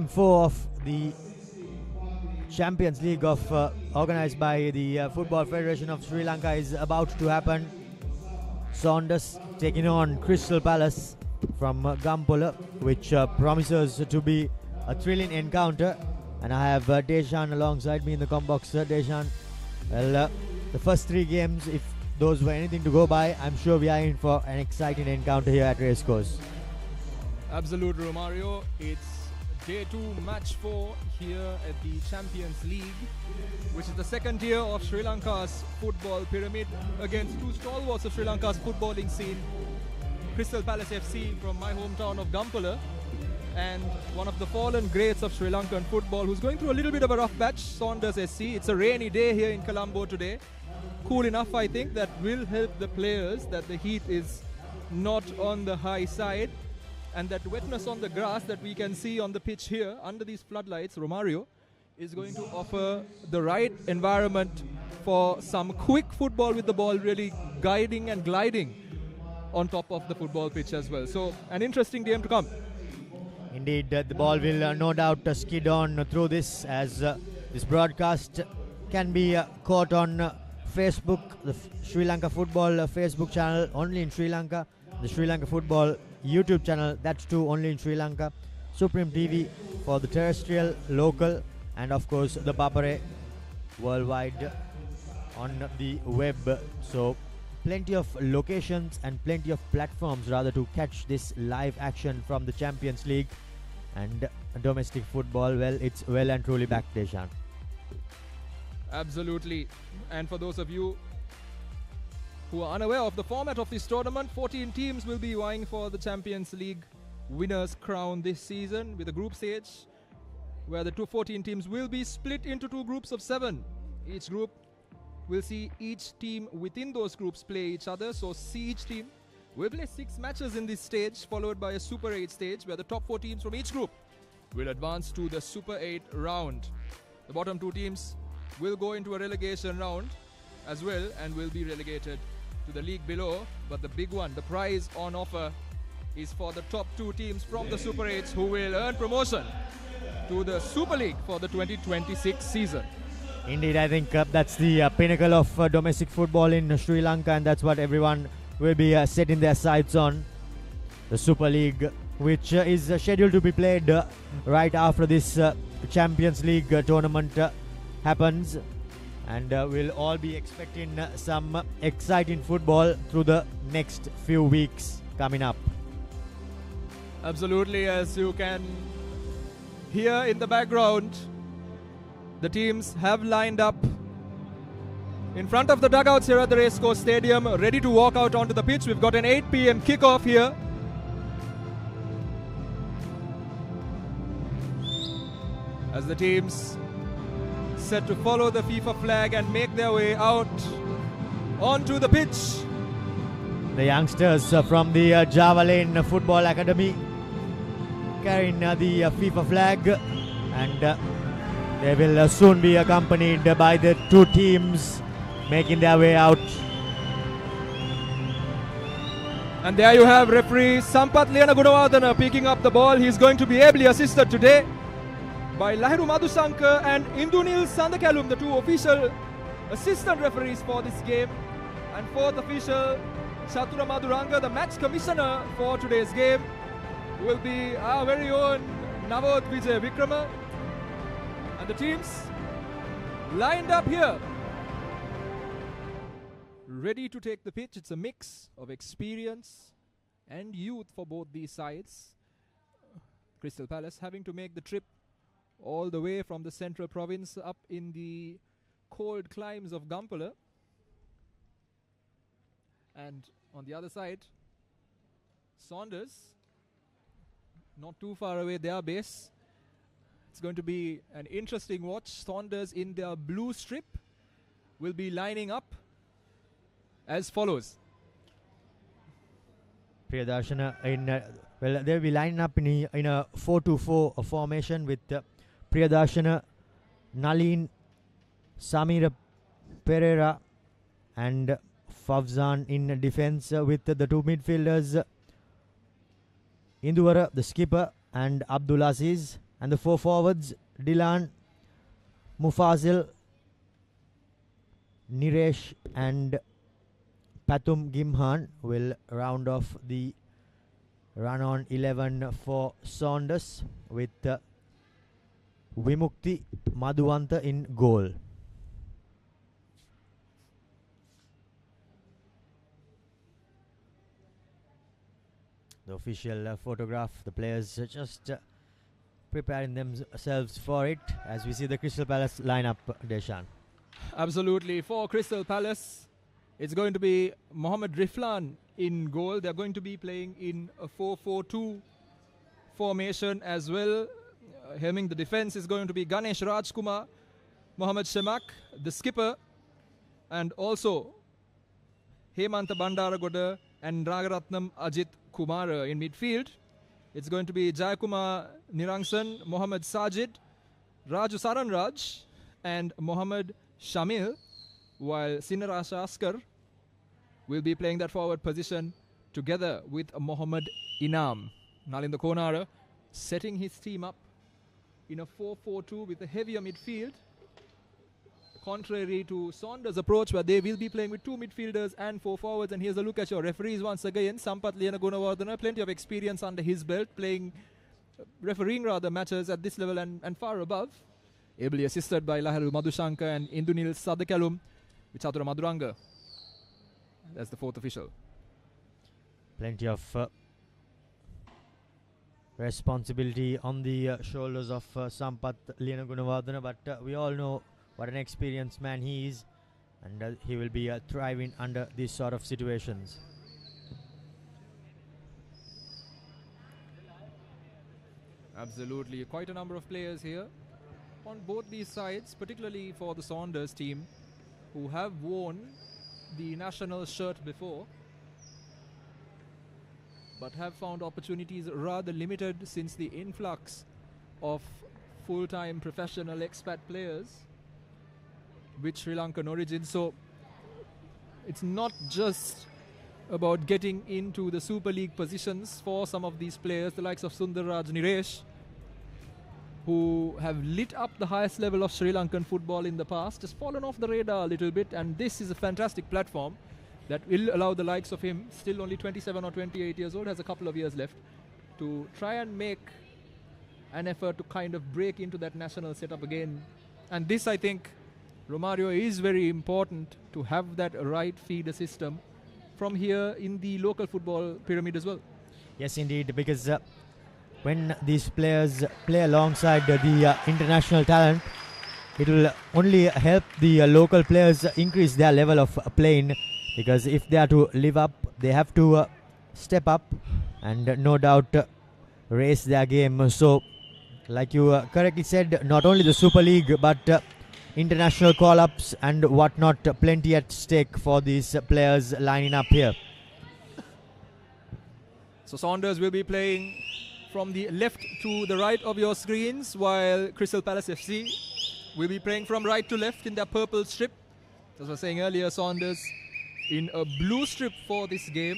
Game 4 of the Champions League organised by the Football Federation of Sri Lanka is about to happen. Saunders taking on Crystal Palace from Gampola, which promises to be a thrilling encounter. And I have Deshan alongside me in the combox. Deshan, well, the first 3 games, if those were anything to go by, I'm sure we are in for an exciting encounter here at Racecourse. Absolutely, Romario. It's Day 2, Match 4 here at the Champions League, which is the second year of Sri Lanka's football pyramid against 2 stalwarts of Sri Lanka's footballing scene, Crystal Palace FC from my hometown of Gampola, and one of the fallen greats of Sri Lankan football who's going through a little bit of a rough patch, Saunders SC. It's a rainy day here in Colombo today. Cool enough, I think, that will help the players, that the heat is not on the high side. And that wetness on the grass that we can see on the pitch here under these floodlights, Romario, is going to offer the right environment for some quick football with the ball really guiding and gliding on top of the football pitch as well. So an interesting game to come. Indeed, the ball will no doubt skid on through this, as this broadcast can be caught on Facebook, the Sri Lanka Football Facebook channel only in Sri Lanka, the Sri Lanka Football YouTube channel, that's too only in Sri Lanka, Supreme TV for the terrestrial, local, and of course the Papare worldwide on the web. So plenty of locations and plenty of platforms rather to catch this live action from the Champions League and domestic football. Well, it's well and truly back, Deshan. Absolutely. And for those of you who are unaware of the format of this tournament, 14 teams will be vying for the Champions League winners' crown this season, with a group stage where the 14 teams will be split into 2 groups of 7. Each group will see each team within those groups play each other. So each team will play 6 matches in this stage, followed by a Super 8 stage where the top 4 teams from each group will advance to the Super 8 round. The bottom 2 teams will go into a relegation round as well and will be relegated to the league below. But the big one, the prize on offer, is for the top 2 teams from the Super 8s who will earn promotion to the Super League for the 2026 season. Indeed, I think that's the pinnacle of domestic football in Sri Lanka, and that's what everyone will be setting their sights on. The Super League, which is scheduled to be played right after this Champions League tournament happens. And we'll all be expecting some exciting football through the next few weeks coming up. Absolutely, as you can hear in the background, the teams have lined up in front of the dugouts here at the Racecourse Stadium, ready to walk out onto the pitch. We've got an 8 p.m. kickoff here. As the teams set to follow the FIFA flag and make their way out onto the pitch. The youngsters from the Java Lane Football Academy carrying the FIFA flag, and they will soon be accompanied by the 2 teams making their way out. And there you have referee Sampath Liyana Gunawardena picking up the ball. He's going to be ably assisted today by Lahiru Madhusankar and Indunil Sandakalum, the 2 official assistant referees for this game. And 4th official, Chatura Madhuranga, the match commissioner for today's game, will be our very own Navod Vijay Vikrama. And the teams lined up here, ready to take the pitch. It's a mix of experience and youth for both these sides. Crystal Palace having to make the trip all the way from the central province up in the cold climes of Gampola. And on the other side, Saunders, not too far away, their base. It's going to be an interesting watch. Saunders in their blue strip will be lining up as follows. Priyadarshana well, they'll be lining up in a 4-2-4 formation with Priyadarshana, Nalin, Samira Pereira and Favzan in defense, with the 2 midfielders, Induvara, the skipper, and Abdul Aziz, And the 4 forwards, Dilan, Mufazil, Niresh and Pathum Gimhan will round off the run-on 11 for Saunders with Vimukti Madhuwanta in goal. The official photograph, the players just preparing themselves for it as we see the Crystal Palace lineup, Deshan. Absolutely. For Crystal Palace, it's going to be Mohamed Riflan in goal. They're going to be playing in a 4-4-2 formation as well. Hemming the defense is going to be Ganesh Rajkumar, Mohamed Shemak, the skipper, and also Hemanta Bandaragoda and Ragaratnam Ajit Kumara in midfield. It's going to be Jayakumar Nirangsan, Mohamed Sajid, Raju Saranraj, and Mohamed Shamil, while Sinarasha Askar will be playing that forward position together with Mohamed Inam. Nalind Konara setting his team up in a 4-4-2 with a heavier midfield, contrary to Saunders' approach where they will be playing with 2 midfielders and 4 forwards. And here's a look at your referees once again. Sampath Lianagunawardena, plenty of experience under his belt, refereeing matches at this level and far above. Ably assisted by Laharu Madhushanka and Indunil Sadakalum, Vichatura Maduranga. That's the 4th official. Plenty of responsibility on the shoulders of Sampath Lianagunawardena, but we all know what an experienced man he is, and he will be thriving under these sort of situations. Absolutely. Quite a number of players here on both these sides, particularly for the Saunders team, who have worn the national shirt before, but have found opportunities rather limited since the influx of full-time professional expat players with Sri Lankan origin. So it's not just about getting into the Super League positions for some of these players, the likes of Sundarraj Niresh, who have lit up the highest level of Sri Lankan football in the past, has fallen off the radar a little bit, and this is a fantastic platform that will allow the likes of him, still only 27 or 28 years old, has a couple of years left, to try and make an effort to kind of break into that national setup again. And this, I think, Romario, is very important to have that right feeder system from here in the local football pyramid as well. Yes, indeed, because when these players play alongside the international talent, it will only help the local players increase their level of playing, because if they are to live up, they have to step up and no doubt raise their game. So, like you correctly said, not only the Super League, but international call-ups and whatnot, plenty at stake for these players lining up here. So Saunders will be playing from the left to the right of your screens, while Crystal Palace FC will be playing from right to left in their purple strip. As I was saying earlier, Saunders in a blue strip for this game,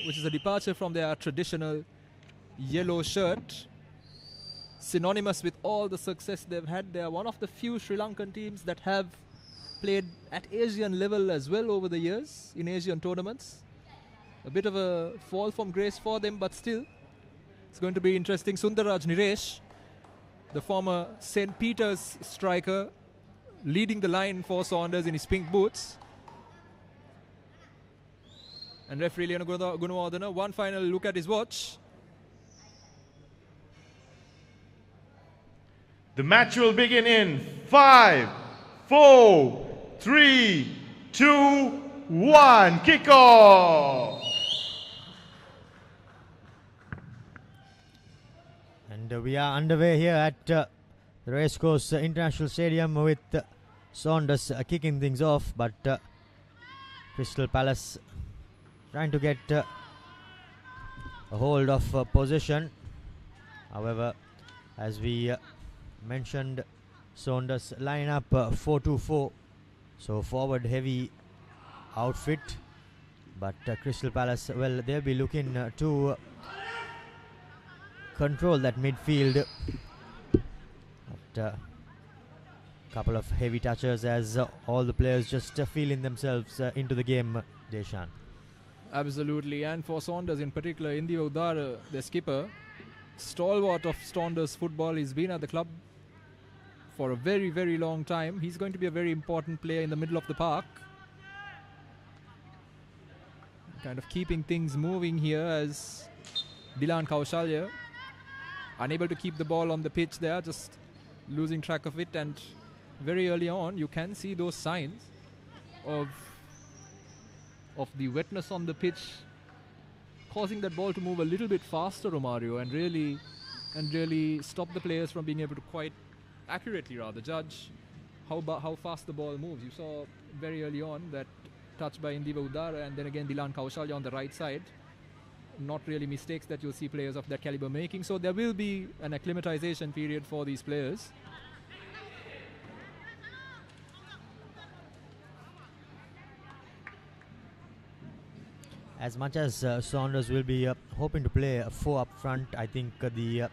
which is a departure from their traditional yellow shirt. Synonymous with all the success they've had. They are one of the few Sri Lankan teams that have played at Asian level as well over the years in Asian tournaments. A bit of a fall from grace for them, but still, it's going to be interesting. Sundarraj Niresh, the former St. Peter's striker, leading the line for Saunders in his pink boots. And referee Liana Gunawardena, one final look at his watch. The match will begin in 5, 4, 3, 2, 1. Kick-off! And we are underway here at the Racecourse International Stadium with Saunders kicking things off, but Crystal Palace trying to get a hold of possession. However, as we mentioned, Saunders line up 4-2-4, so forward heavy outfit, but Crystal Palace, well, they'll be looking to control that midfield But couple of heavy touches as all the players just feeling themselves into the game, Deshan. Absolutely, and for Saunders in particular, Indiva Udara, the skipper, stalwart of Saunders football, he's been at the club for a very, very long time. He's going to be a very important player in the middle of the park. Kind of keeping things moving here as Dilan Kaushalya, unable to keep the ball on the pitch there, just losing track of it, and very early on you can see those signs of the wetness on the pitch causing that ball to move a little bit faster, Romario, and really stop the players from being able to quite accurately judge how fast the ball moves. You saw very early on that touch by Indiva Udara, and then again Dilan Kaushalya on the right side. Not really mistakes that you'll see players of that caliber making, so there will be an acclimatization period for these players. As much as Saunders will be hoping to play a 4 up front, I think the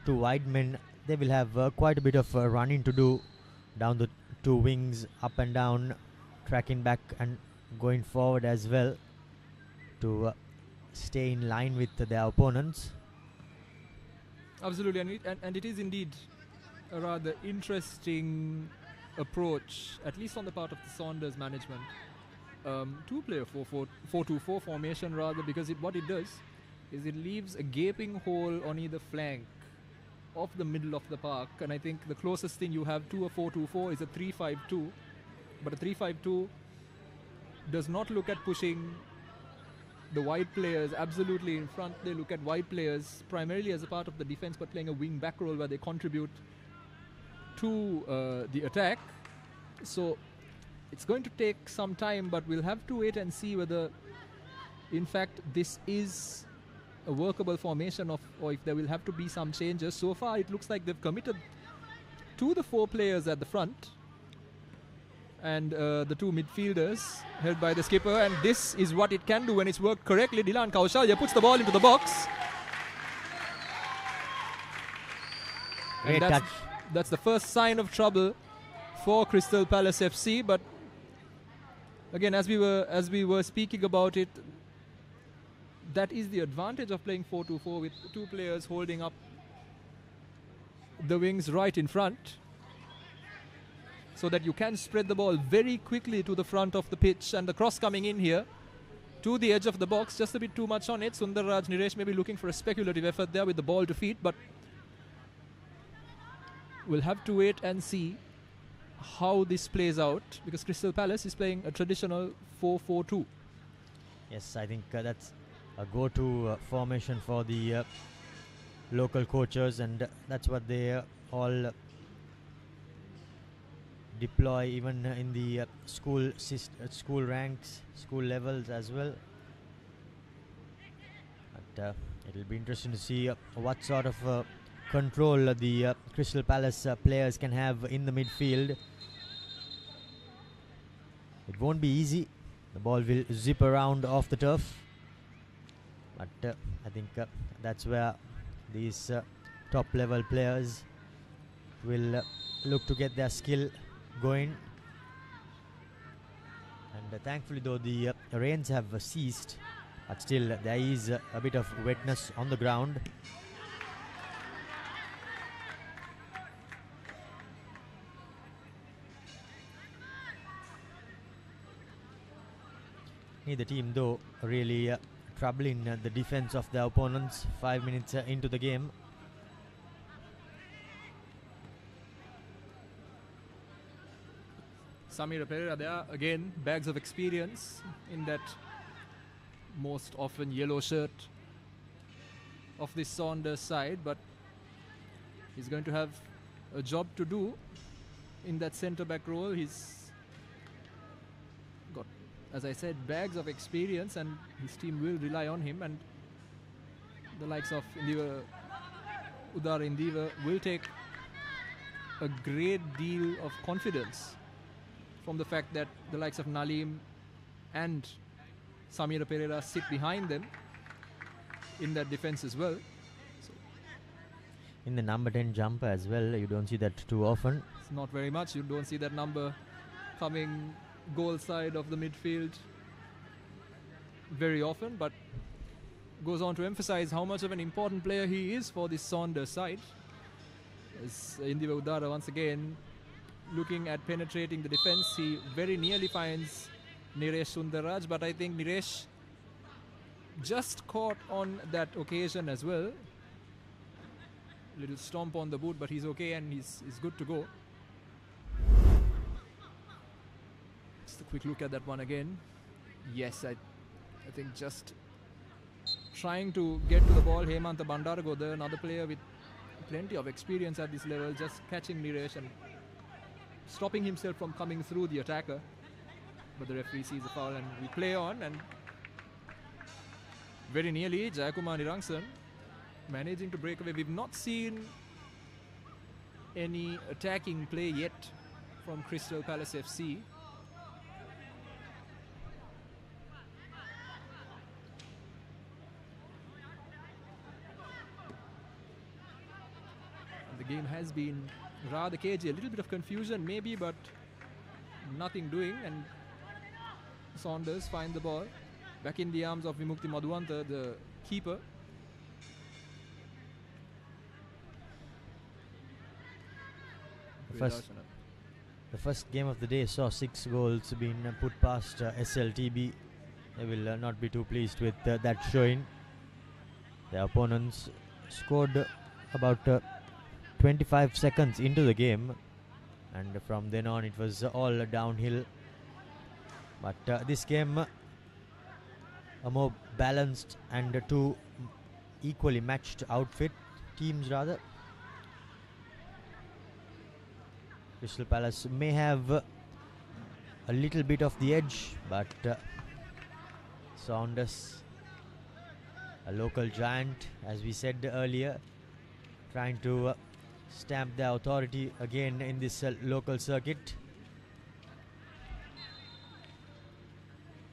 2 wide men, they will have quite a bit of running to do down the 2 wings, up and down, tracking back and going forward as well to stay in line with their opponents. Absolutely, and it is indeed a rather interesting approach, at least on the part of the Saunders management, to play a 4-2-4 formation rather, because what it does is it leaves a gaping hole on either flank of the middle of the park, and I think the closest thing you have to a 4-2-4 is a 3-5-2, but a 3-5-2 does not look at pushing the wide players absolutely in front. They look at wide players primarily as a part of the defense, but playing a wing back role where they contribute to the attack. So it's going to take some time, but we'll have to wait and see whether in fact this is a workable formation or if there will have to be some changes. So far it looks like they've committed to the 4 players at the front and the 2 midfielders held by the skipper, and this is what it can do when it's worked correctly. Dilan Kaushalya puts the ball into the box. Great and touch. That's the first sign of trouble for Crystal Palace FC, but again, as we were speaking about it, that is the advantage of playing 4-2-4 with 2 players holding up the wings right in front, so that you can spread the ball very quickly to the front of the pitch, and the cross coming in here to the edge of the box, just a bit too much on it. Sundarraj Niresh may be looking for a speculative effort there with the ball to feet, but we'll have to wait and see how this plays out, because Crystal Palace is playing a traditional 4-4-2. Yes, I think that's a go-to formation for the local coaches, and that's what they all deploy even in the school ranks, school levels as well. But it'll be interesting to see what sort of control the Crystal Palace players can have in the midfield. It won't be easy. The ball will zip around off the turf, but I think that's where these top level players will look to get their skill going. And thankfully though the rains have ceased, but still there is a bit of wetness on the ground. Neither team though really troubling the defense of their opponents 5 minutes into the game. Samira Pereira there, again, bags of experience in that most often yellow shirt of this Saunders side, but he's going to have a job to do in that centre-back role. He's got, as I said, bags of experience, and his team will rely on him, and the likes of Udara will take a great deal of confidence from the fact that the likes of Nalim and Samira Pereira sit behind them in that defense as well. So in the number 10 jumper as well. You don't see that too often. It's not very much. You don't see that number coming goal side of the midfield very often, but goes on to emphasize how much of an important player he is for this Saunders side. As Indiva Udara once again looking at penetrating the defense, he very nearly finds Niresh Sundaraj, but I think Niresh just caught on that occasion as well. Little stomp on the boot, but he's okay and he's good to go. Just a quick look at that one again. Yes, I think just trying to get to the ball. Hemantha Bandaragoda, another player with plenty of experience at this level, just catching Niresh and stopping himself from coming through the attacker. But the referee sees a foul and we play on, and very nearly Jayakumar Nirangsan managing to break away. We've not seen any attacking play yet from Crystal Palace FC. The game has been rather cagey, a little bit of confusion maybe, but nothing doing, and Saunders find the ball back in the arms of Vimukti Madhuwanta, the keeper. The first game of the day saw 6 goals being put past SLTB. They will not be too pleased with that showing. The opponents scored about 25 seconds into the game, and from then on it was all downhill. But this game, a more balanced and two equally matched teams rather. Crystal Palace may have a little bit of the edge, but Saunders, a local giant, as we said earlier, trying to stamp their authority again in this local circuit.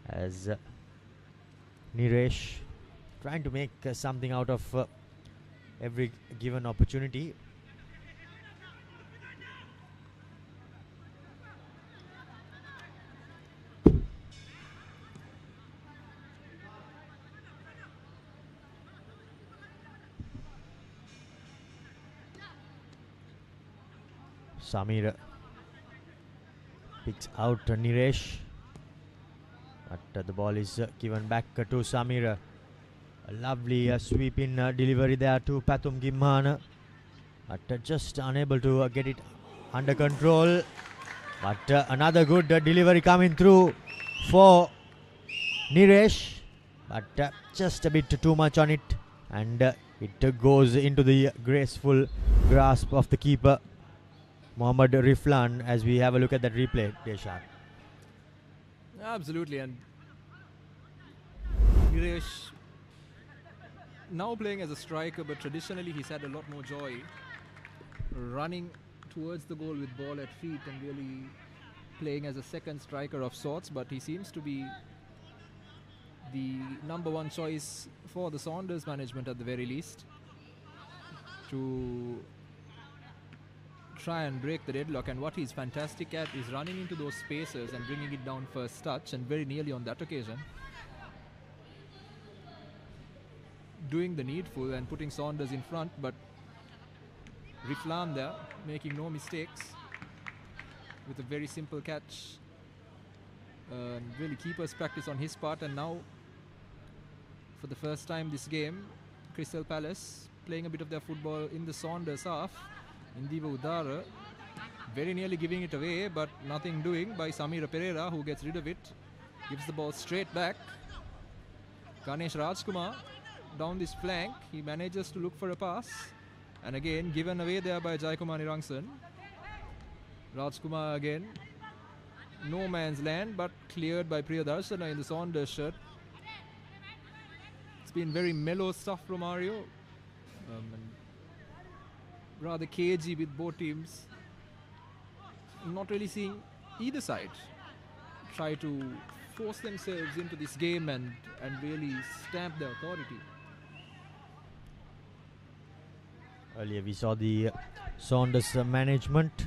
As Niresh trying to make something out of every given opportunity. Samir picks out Niresh, but the ball is given back to Samir. A lovely sweep in delivery there to Pathum Gimmana, but just unable to get it under control. But another good delivery coming through for Niresh, but just a bit too much on it, and it goes into the graceful grasp of the keeper, Mohammad Riflan, as we have a look at that replay, Deshan. Absolutely, and Niresh now playing as a striker, but traditionally he's had a lot more joy running towards the goal with ball at feet and really playing as a second striker of sorts. But he seems to be the number one choice for the Saunders management at the very least, to try and break the deadlock. And what he's fantastic at is running into those spaces and bringing it down first touch, and very nearly on that occasion doing the needful and putting Saunders in front. But Riflan there making no mistakes with a very simple catch, really keeper's practice on his part. And now for the first time this game, Crystal Palace playing a bit of their football in the Saunders half. Indiva Udara very nearly giving it away, but nothing doing by Samira Pereira, who gets rid of it, gives the ball straight back. Ganesh Rajkumar down this flank, he manages to look for a pass, and again given away there by Jayakumar Nirangsan. Rajkumar again, no man's land, but cleared by Priyadarsana in the Saunders shirt. It's been very mellow stuff from Mario, and rather cagey with both teams. Not really seeing either side try to force themselves into this game and really stamp their authority. Earlier we saw the Saunders management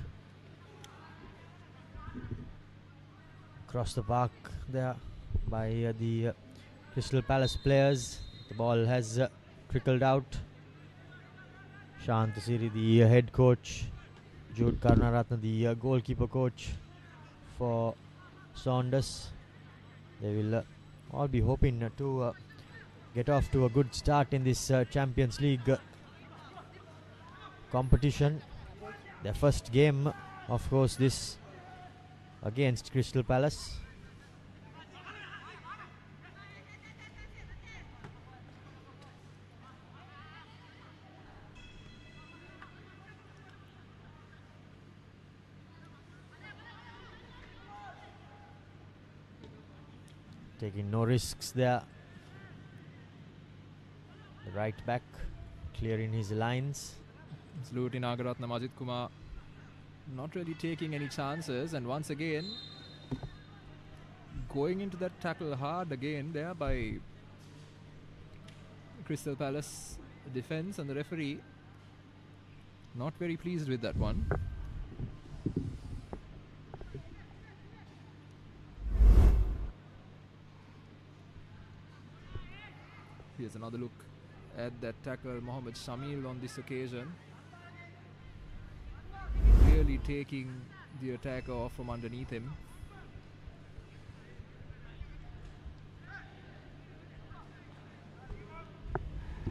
across the park there by the Crystal Palace players. The ball has trickled out. Shantasiri, the head coach, Jude Karnaratna, the goalkeeper coach for Saunders. They will all be hoping to get off to a good start in this Champions League competition. Their first game, of course, this against Crystal Palace. Taking no risks there. The right back clearing his lines. Saluti Nagaratna, Majid Kumar not really taking any chances, and once again going into that tackle hard again there by Crystal Palace defense, and the referee not very pleased with that one. Here's another look at that tackler, Mohammed Shamil, on this occasion. Really taking the attacker off from underneath him.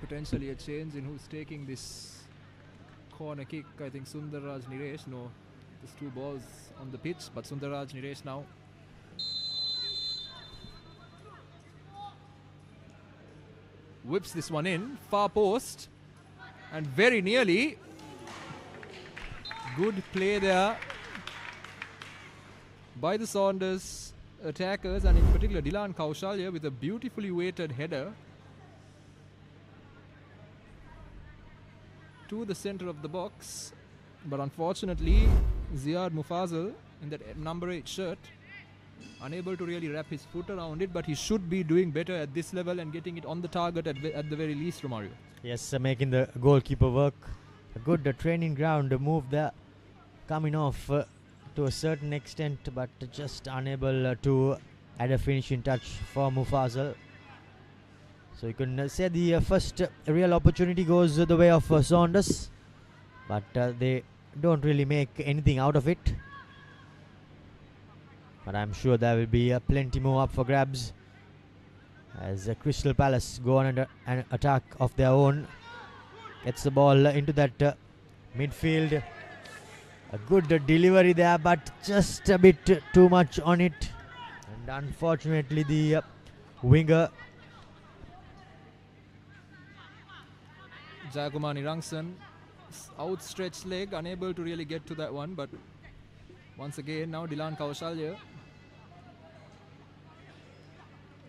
Potentially a change in who's taking this corner kick. I think Sundarraj Niresh. No, there's two balls on the pitch, but Sundarraj Niresh now. Whips this one in, far post, and very nearly. Good play there by the Saunders attackers, and in particular Dilan Kaushalya with a beautifully weighted header to the center of the box. But unfortunately, Ziad Mufazal in that number 8 shirt unable to really wrap his foot around it, but he should be doing better at this level and getting it on the target at the very least, Romario. Yes, making the goalkeeper work. A good training ground move there, coming off to a certain extent, but just unable to add a finishing touch for Mufazal. So you can say the first real opportunity goes the way of Saunders, but they don't really make anything out of it. But I'm sure there will be plenty more up for grabs as Crystal Palace go on an attack of their own. Gets the ball into that midfield. A good delivery there, but just a bit too much on it. And unfortunately the winger Jayakumar Nirangsan, outstretched leg, unable to really get to that one. But once again now Dilan Kaushalya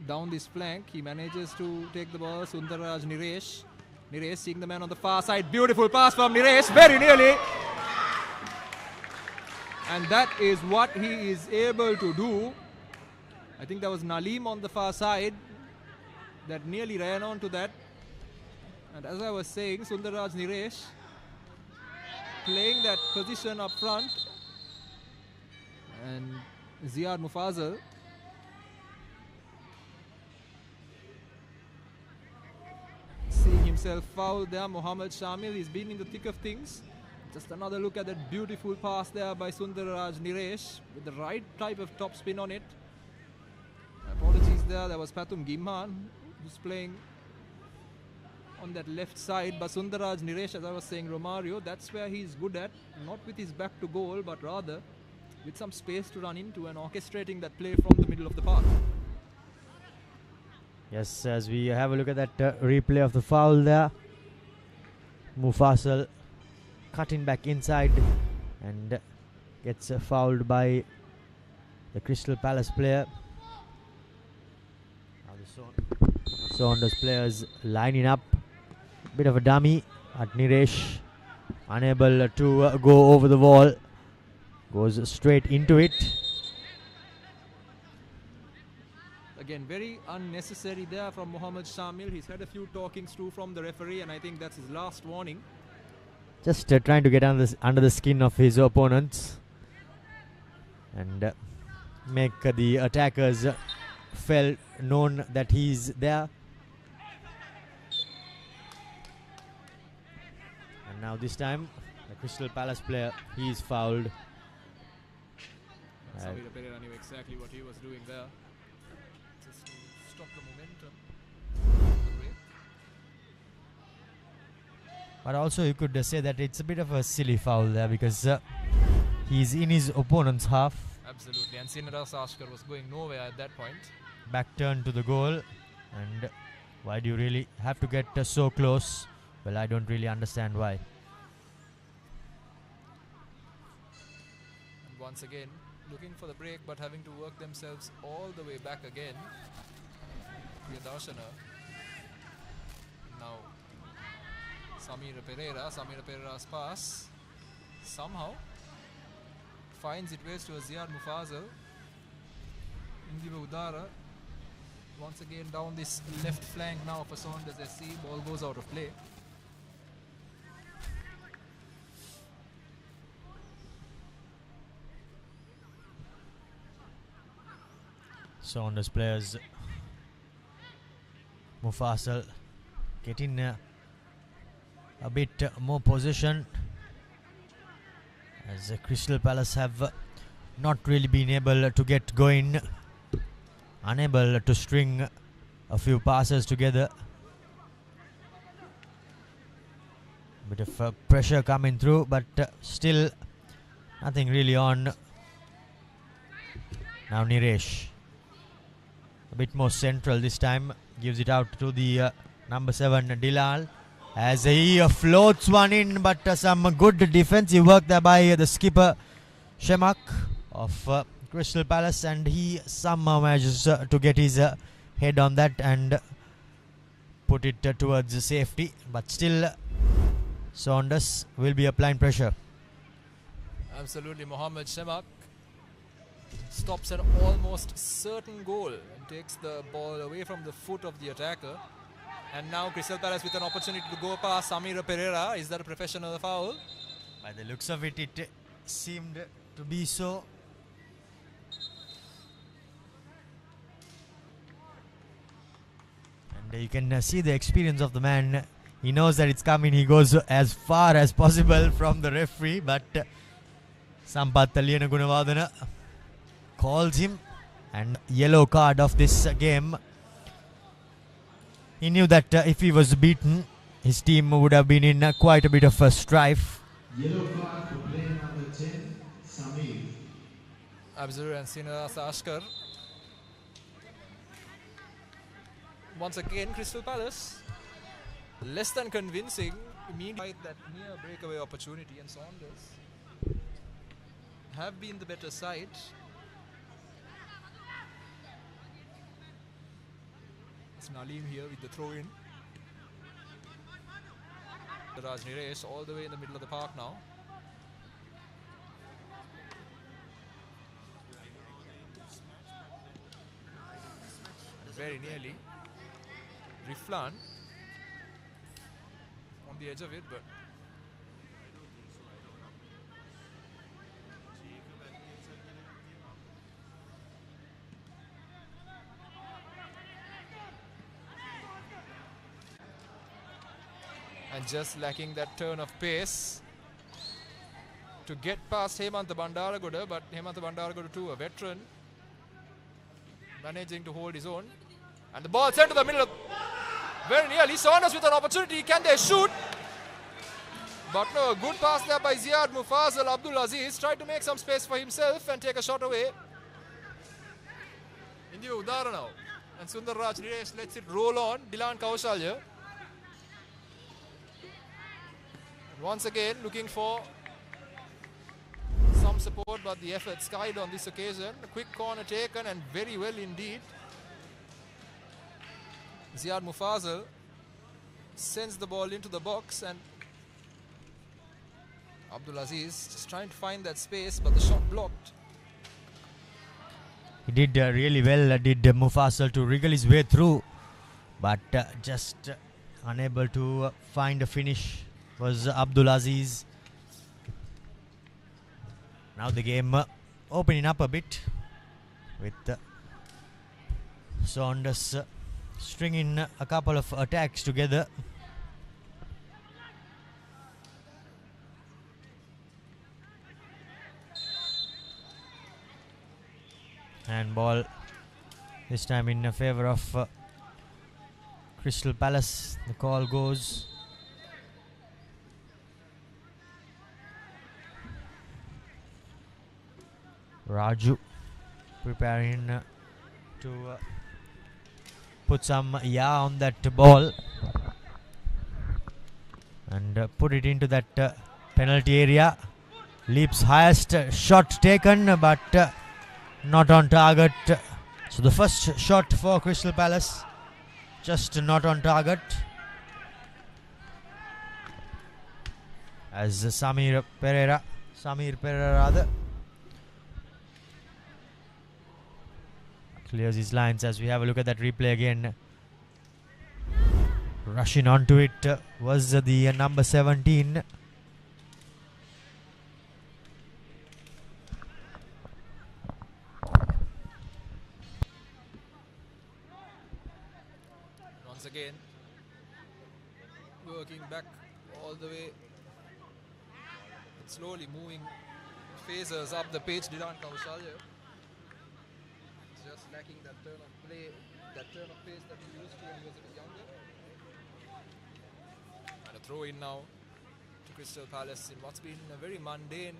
down this flank. He manages to take the ball. Sundarraj Niresh. Niresh seeing the man on the far side. Beautiful pass from Niresh. Very nearly. And that is what he is able to do. I think there was Nalim on the far side that nearly ran on to that. And as I was saying, Sundarraj Niresh playing that position up front. And Ziad Mufazal seeing himself fouled there. Mohammed Shamil, he's been in the thick of things. Just another look at that beautiful pass there by Sundarraj Niresh with the right type of top spin on it. Apologies there, was Pathum Gimhan who's playing on that left side. But Sundarraj Niresh, as I was saying, Romario, that's where he's good at. Not with his back to goal, but rather with some space to run into and orchestrating that play from the middle of the park. Yes, as we have a look at that replay of the foul there. Mufasal cutting back inside and gets fouled by the Crystal Palace player. Now the Saunders players lining up. Bit of a dummy at Niresh. Unable to go over the wall. Goes straight into it. Again, very unnecessary there from Mohammed Shamil. He's had a few talkings through from the referee, and I think that's his last warning. Just trying to get under the skin of his opponents and make the attackers felt known that he's there. And now this time the Crystal Palace player, he is fouled. Samir Pereira knew exactly what he was doing there. Just to stop the momentum. But also you could say that it's a bit of a silly foul there because he's in his opponent's half. Absolutely, and Saunders was going nowhere at that point. Back turn to the goal, and why do you really have to get so close? Well, I don't really understand why. And once again, looking for the break but having to work themselves all the way back again. Priyadarshana. Now Samir Pereira's pass somehow finds its way to Ziad Mufazal. Indiva Udara once again down this left flank now for Saunders SC. Ball goes out of play. Saunders players, Mufasal getting a bit more possession, as Crystal Palace have not really been able to get going, unable to string a few passes together. Bit of pressure coming through, but still nothing really on. Now Niresh, a bit more central this time, gives it out to the number 7 Dilal, as he floats one in, but some good defensive work there by the skipper Shemak of Crystal Palace, and he somehow manages to get his head on that and put it towards safety. But still Saunders will be applying pressure. Absolutely, Mohammed Shemak stops an almost certain goal and takes the ball away from the foot of the attacker. And now Crystal Palace with an opportunity to go past Samir Pereira. Is that a professional foul? By the looks of it, it seemed to be so. And you can see the experience of the man. He knows that it's coming. He goes as far as possible from the referee, but Sampath Taliyana Gunawardena calls him, and yellow card of this game. He knew that if he was beaten, his team would have been in quite a bit of a strife. Yellow card for player number 10, Samir. Absolutely, and Saunders Ashkar. Once again, Crystal Palace less than convincing. Immediately that near breakaway opportunity, and Saunders have been the better side. It's Nalim here with the throw in. Raj Niresh all the way in the middle of the park now. Very nearly. Riflan on the edge of it, but and just lacking that turn of pace to get past Hemantha Bandaragoda, but Hemantha Bandaragoda too, a veteran, managing to hold his own. And the ball sent to the middle of, very nearly. Saunders with an opportunity. Can they shoot? But no, a good pass there by Ziad Mufazal. Abdul Aziz tried to make some space for himself and take a shot away. Indiva Udara now. And Sundar Raj Niresh lets it roll on. Dilan Kaushalya. And once again looking for some support, but the effort skied on this occasion. A quick corner taken, and very well indeed. Ziad Mufazal sends the ball into the box, and Abdul Aziz just trying to find that space, but the shot blocked. He did really well, did Mufasal, to wriggle his way through, but just unable to find a finish. was Abdul Aziz. Now the game opening up a bit with Saunders stringing a couple of attacks together. Handball this time in favour of Crystal Palace. The call goes. Raju preparing to put some on that ball and put it into that penalty area. Leap's highest shot taken, but not on target. So the first shot for Crystal Palace, just not on target. As Samir Pereira rather, clears his lines. As we have a look at that replay again, rushing onto it was the number 17. Once again, working back all the way, slowly moving phasers up the pitch. Dilan Kaushalya just lacking that turn of play, that turn of pace that he used to when he was a bit younger. And a throw in now to Crystal Palace in what's been a very mundane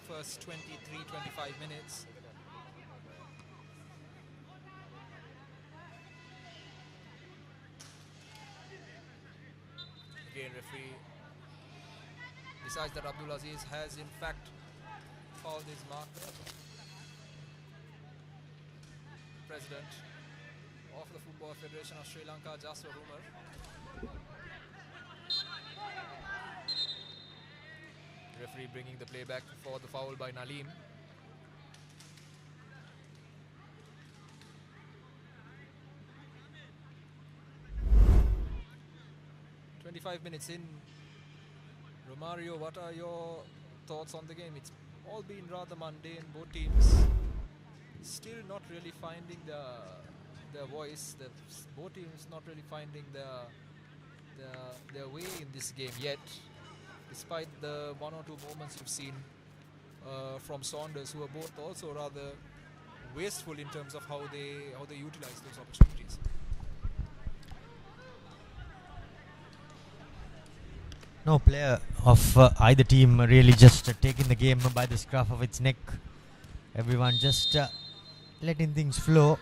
first 23-25 minutes. Again, referee decides that Abdul Aziz has in fact fouled his mark. President of the Football Federation of Sri Lanka, just a rumor. Referee bringing the play back for the foul by Nalim. "25 minutes in, Romario, what are your thoughts on the game?" It's all been rather mundane. Both teams still not really finding their voice. Both teams not really finding their way in this game yet, despite the one or two moments you've seen from Saunders, who are both also rather wasteful in terms of how they utilize those opportunities. No player of either team really just taking the game by the scruff of its neck. Everyone just letting things flow.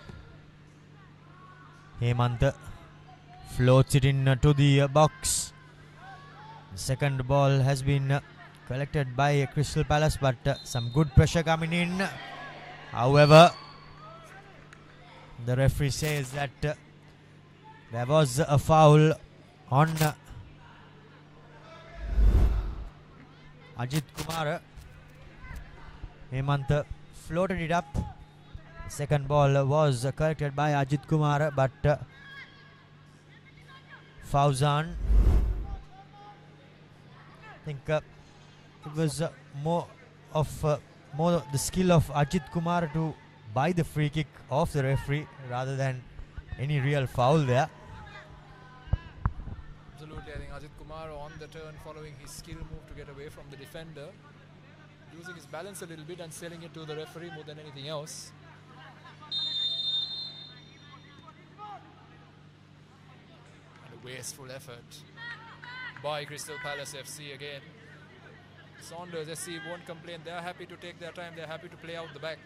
Hemant floats it in to the box. The second ball has been collected by Crystal Palace, but some good pressure coming in. However, the referee says that there was a foul on Ajit Kumar. Hemant floated it up. Second ball was collected by Ajit Kumar, but Fauzan, I think it was more the skill of Ajit Kumar to buy the free kick off the referee rather than any real foul there. Absolutely, I think Ajit Kumar on the turn, following his skill move to get away from the defender, using his balance a little bit and selling it to the referee more than anything else. And a wasteful effort by Crystal Palace FC again. Saunders SC won't complain. They're happy to take their time. They're happy to play out the back.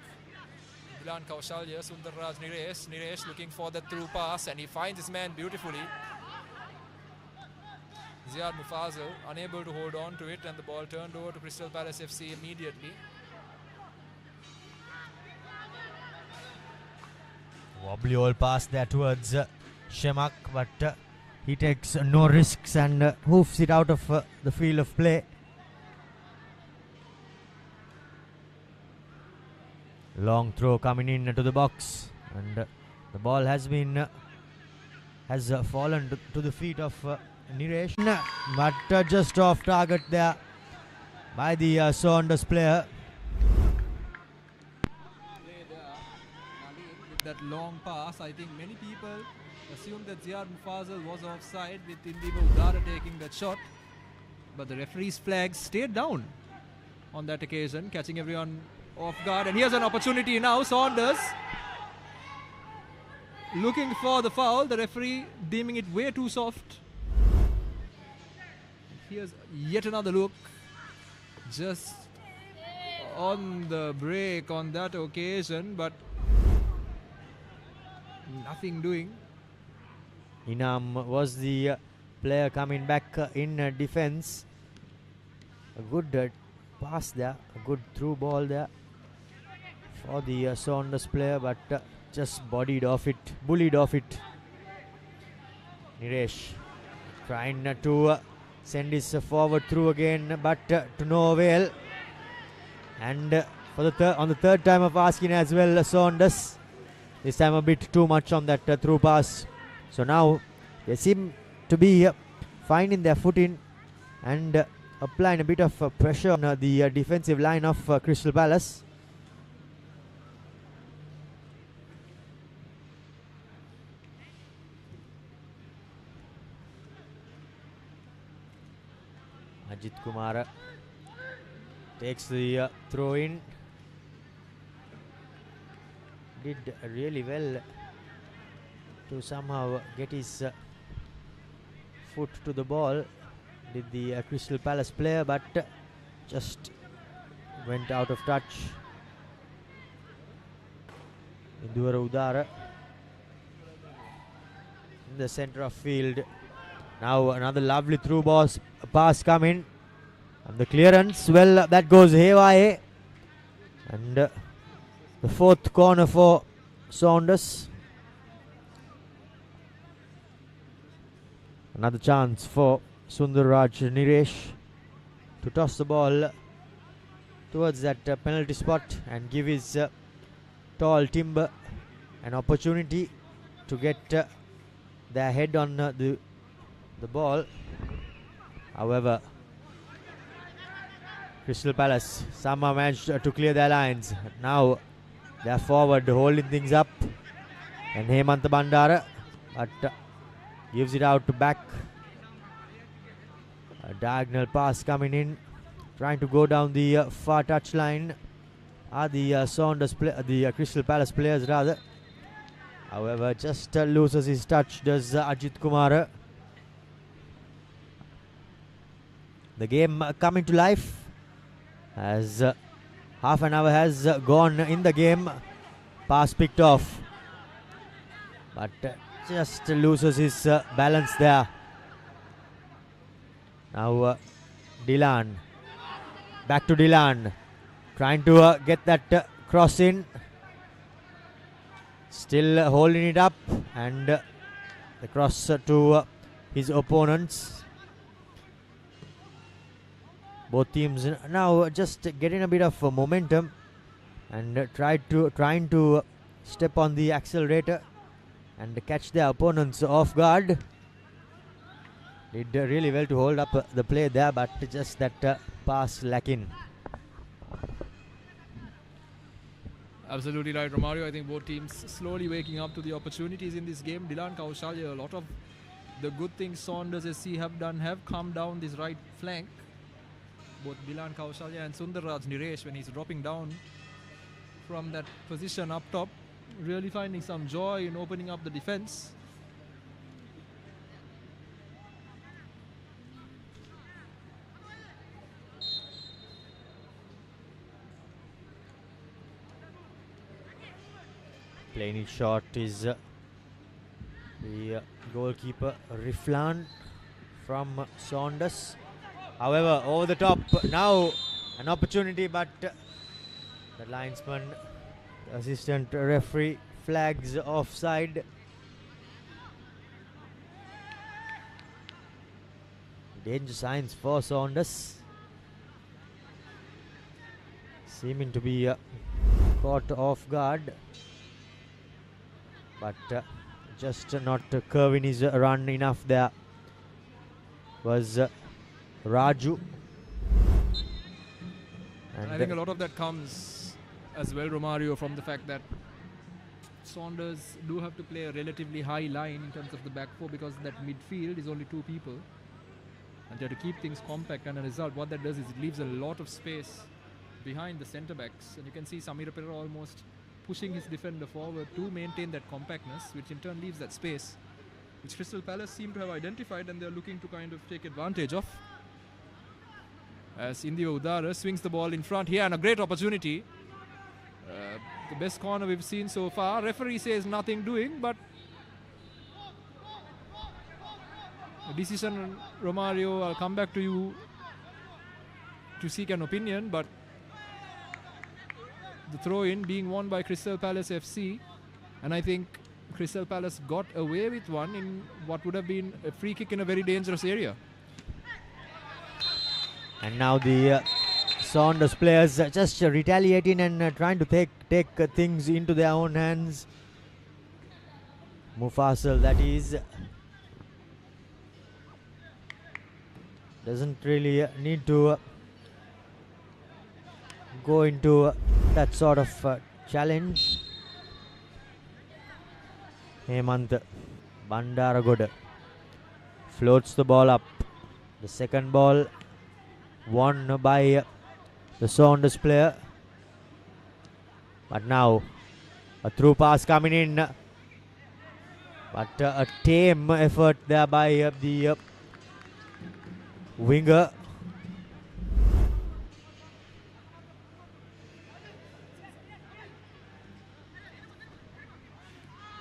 Dilan Kaushalya, Sundarraj Niresh. Niresh looking for the through pass, and he finds his man beautifully. Ziad Mufazel unable to hold on to it, and the ball turned over to Crystal Palace FC immediately. Wobbly old pass there towards Shemak, but he takes no risks and hoofs it out of the field of play. Long throw coming in to the box, and the ball has fallen to the feet of Niresh, but just off target there by the Saunders player. Play there, Malik with that long pass. I think many people assumed that Ziad Mufazal was offside with Indigo Udara taking that shot. But the referee's flag stayed down on that occasion, catching everyone off guard. And here's an opportunity now. Saunders looking for the foul. The referee deeming it way too soft. Here's yet another look. Just on the break on that occasion, but nothing doing. Inam was the player coming back in defense. A good pass there, a good through ball there for the Saunders player, but just bullied off it. Niresh trying to send his forward through again, but to no avail. And for the on the third time of asking as well, Saunders. This time a bit too much on that through pass. So now they seem to be finding their footing and applying a bit of pressure on the defensive line of Crystal Palace. Ajit Kumar takes the throw in. Did really well to somehow get his foot to the ball, did the Crystal Palace player, but just went out of touch. Indura Udara in the center of field. Now another lovely through pass coming, and the clearance, well, that goes haywire, and the fourth corner for Saunders. Another chance for Sundarraj Niresh to toss the ball towards that penalty spot and give his tall timber an opportunity to get their head on the ball. However, Crystal Palace somehow managed to clear their lines. Now they're forward holding things up, and Hemant Bandara but gives it out to back. A diagonal pass coming in, trying to go down the far touch line are the Saunders the Crystal Palace players rather. However, just loses his touch does Ajit Kumar. The game coming to life as half an hour has gone in the game. Pass picked off, but just loses his balance there. Now Dilan, back to Dilan, trying to get that cross in, still holding it up, and the cross to his opponents. Both teams now just getting a bit of momentum and trying to step on the accelerator and catch their opponents off guard. Did really well to hold up the play there, but just that pass lacking. Absolutely right, Romario. I think both teams slowly waking up to the opportunities in this game. Dilan Kaushalya, a lot of the good things Saunders SC have done have come down this right flank. Both Dilan Kaushalya and Sundarraj Niresh, when he's dropping down from that position up top, really finding some joy in opening up the defense. Playing it short is the goalkeeper Riflan from Saunders. However, over the top now, an opportunity, but the linesman, the assistant referee, flags offside. Danger signs for Saunders, seeming to be caught off guard, but just not curving his run enough there. was Raju. And I think a lot of that comes as well, Romario, from the fact that Saunders do have to play a relatively high line in terms of the back four, because that midfield is only 2 people. And they have to keep things compact, and as a result, what that does is it leaves a lot of space behind the centre backs. And you can see Samira Pereira almost pushing his defender forward to maintain that compactness, which in turn leaves that space, which Crystal Palace seem to have identified, and they're looking to kind of take advantage of. As Indio Udara swings the ball in front here, and a great opportunity. The best corner we've seen so far. Referee says nothing doing, but the decision, Romario, I'll come back to you to seek an opinion, but the throw-in being won by Crystal Palace FC, and I think Crystal Palace got away with one in what would have been a free kick in a very dangerous area. And now the Saunders players just retaliating and trying to take things into their own hands. Mufasal, that is, doesn't really need to go into that sort of challenge. Hemant Bandaragoda floats the ball up. The second ball won by the Saunders player. But now a through pass coming in. But a tame effort there by the winger.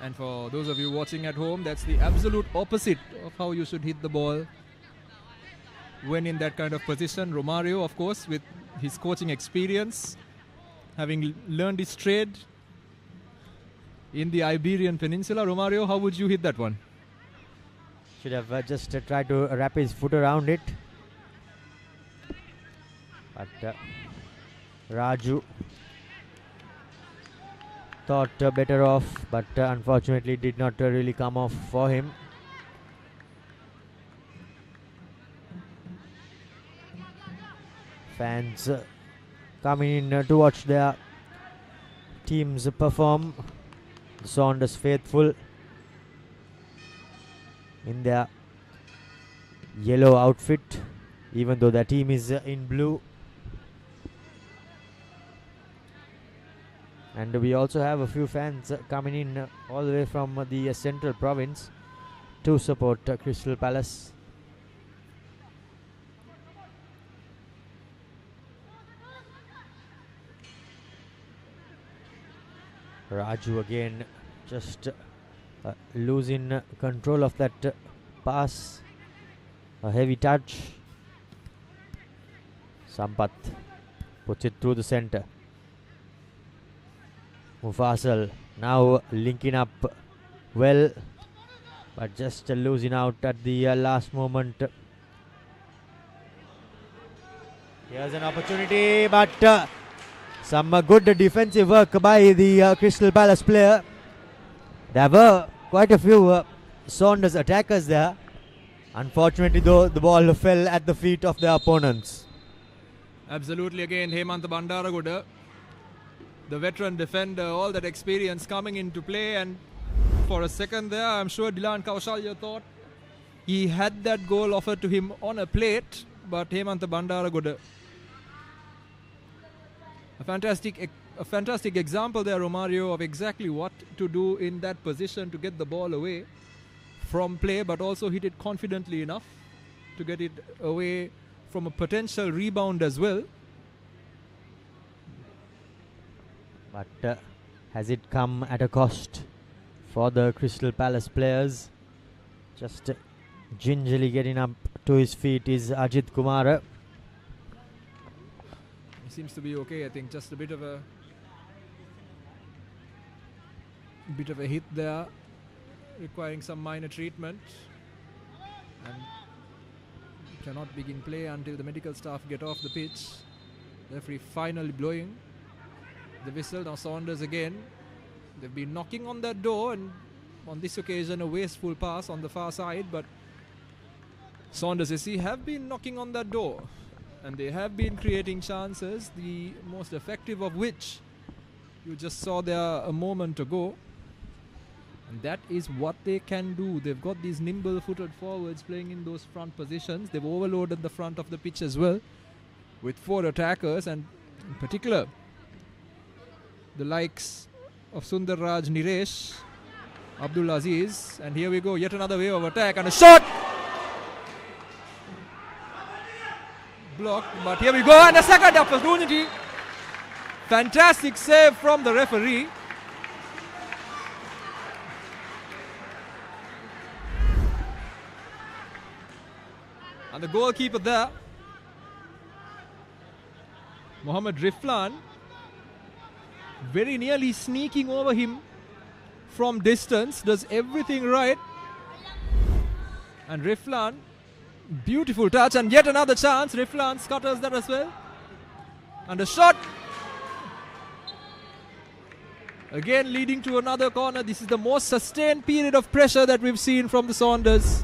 And for those of you watching at home, that's the absolute opposite of how you should hit the ball when in that kind of position. Romario, of course, with his coaching experience, having learned his trade in the Iberian Peninsula. Romario, how would you hit that one? Should have just tried to wrap his foot around it. But Raju thought better off, but unfortunately did not really come off for him. Fans coming in to watch their teams perform. The Saunders faithful in their yellow outfit, even though their team is in blue. And we also have a few fans coming in all the way from the central province to support Crystal Palace. Raju again just losing control of that pass. A heavy touch. Sampath puts it through the center. Mufasal now linking up well, but just losing out at the last moment. Here's an opportunity, but some good defensive work by the Crystal Palace player. There were quite a few Saunders attackers there. Unfortunately, though, the ball fell at the feet of their opponents. Absolutely, again, Hemant Bandaragoda, the veteran defender, all that experience coming into play, and for a second there, I'm sure Dilan Kaushalya thought he had that goal offered to him on a plate, but Hemant Bandaragoda, a fantastic example there, Romario, of exactly what to do in that position to get the ball away from play, but also hit it confidently enough to get it away from a potential rebound as well. But has it come at a cost for the Crystal Palace players? Just gingerly getting up to his feet is Ajit Kumara. He seems to be okay. I think just a bit of a hit there, requiring some minor treatment, and cannot begin play until the medical staff get off the pitch. Referee finally blowing the whistle. Now Saunders again. They've been knocking on that door, and on this occasion a wasteful pass on the far side, but Saunders SC have been knocking on that door, and they have been creating chances, the most effective of which you just saw there a moment ago. And that is what they can do. They've got these nimble-footed forwards playing in those front positions. They've overloaded the front of the pitch as well with 4 attackers, and in particular the likes of Sundar Raj, Niresh, Abdul Aziz. And here we go, yet another wave of attack and a shot! Blocked, but here we go, and a second opportunity. Fantastic save from the referee. And the goalkeeper there, Mohammad Riflan, very nearly sneaking over him from distance, does everything right. And Riflan, beautiful touch, and yet another chance. Riflan scutters that as well. And a shot. Again leading to another corner. This is the most sustained period of pressure that we've seen from the Saunders.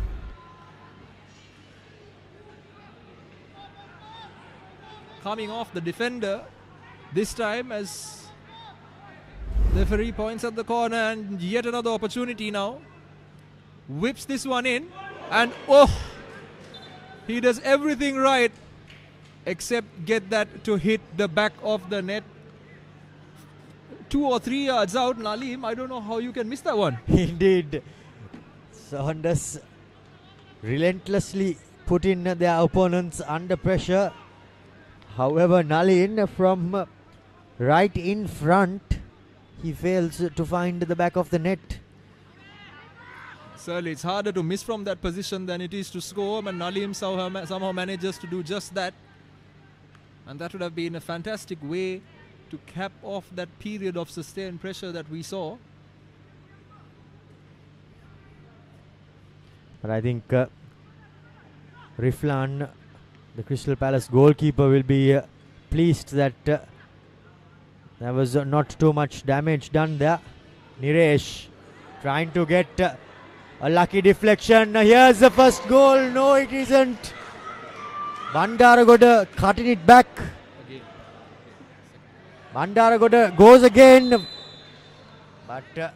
Coming off the defender this time, as the referee points at the corner, and yet another opportunity now. Whips this one in, and oh, he does everything right except get that to hit the back of the net. 2 or 3 yards out. Nalim, I don't know how you can miss that one. Indeed. Saunders relentlessly putting their opponents under pressure. However, Nalin from right in front, he fails to find the back of the net. Certainly, it's harder to miss from that position than it is to score, but Nalim somehow manages to do just that. And that would have been a fantastic way to cap off that period of sustained pressure that we saw. But I think Riflan, the Crystal Palace goalkeeper, will be pleased that there was not too much damage done there. Niresh trying to get a lucky deflection. Here's the first goal. No, it isn't. Bandaragoda cutting it back. Bandaragoda goes again. But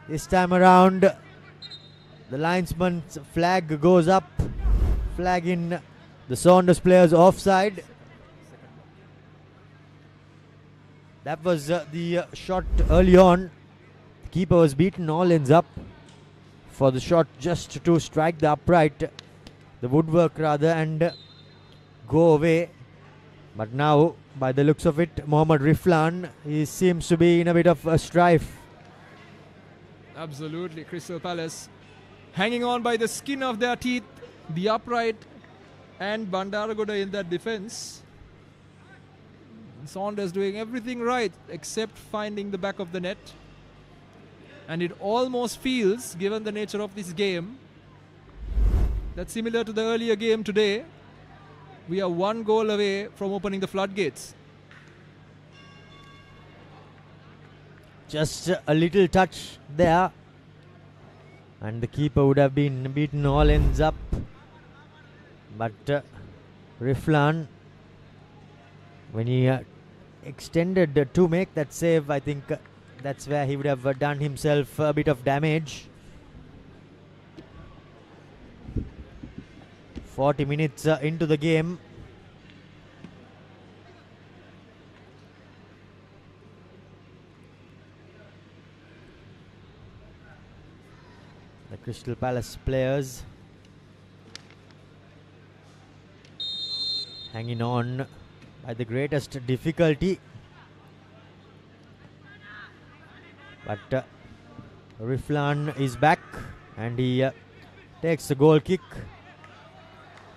this time around, the linesman's flag goes up, flagging the Saunders players offside. That was the shot early on. The keeper was beaten, all ends up for the shot just to strike the upright, the woodwork rather, and go away. But now, by the looks of it, Mohammad Riflan, he seems to be in a bit of a strife. Absolutely, Crystal Palace hanging on by the skin of their teeth, the upright and Bandaragoda in that defense. Saunders doing everything right except finding the back of the net. And it almost feels, given the nature of this game, that similar to the earlier game today, we are 1 goal away from opening the floodgates. Just a little touch there, and the keeper would have been beaten, all ends up. But Riflan, when he extended to make that save, I think that's where he would have done himself a bit of damage. 40 minutes into the game. The Crystal Palace players hanging on by the greatest difficulty. But Riflan is back and he takes the goal kick.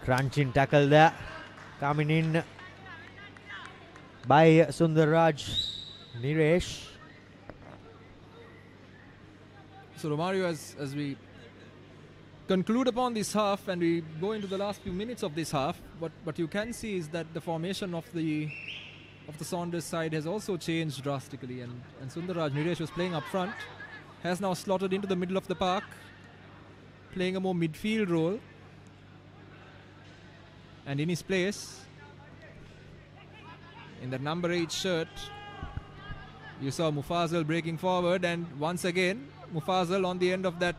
Crunching tackle there, coming in by Sundar Raj, Niresh. So Romario, as we conclude upon this half and we go into the last few minutes of this half, what you can see is that the formation of the Saunders side has also changed drastically, and Sundar Raj, Niresh was playing up front, has now slotted into the middle of the park, playing a more midfield role. And in his place, in the number 8 shirt, you saw Mufazal breaking forward, and once again Mufazal on the end of that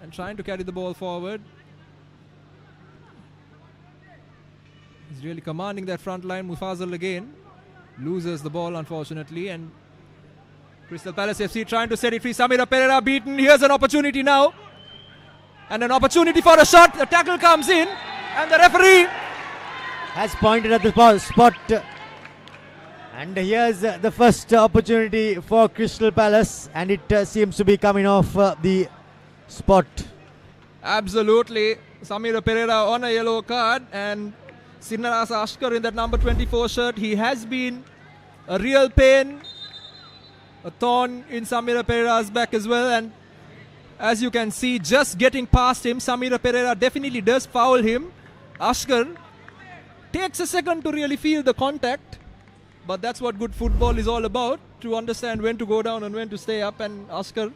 and trying to carry the ball forward. He's really commanding that front line. Mufazal again loses the ball, unfortunately, and Crystal Palace FC trying to set it free. Samira Pereira beaten. Here's an opportunity now, and an opportunity for a shot. The tackle comes in, and the referee has pointed at the spot. And here's the first opportunity for Crystal Palace, and it seems to be coming off the spot. Absolutely. Samira Pereira on a yellow card, and Sinarasa Ashkar in that number 24 shirt. He has been a real pain, a thorn in Samira Pereira's back as well. And as you can see, just getting past him, Samira Pereira definitely does foul him. Ashkar takes a second to really feel the contact, but that's what good football is all about, to understand when to go down and when to stay up, and Ashkar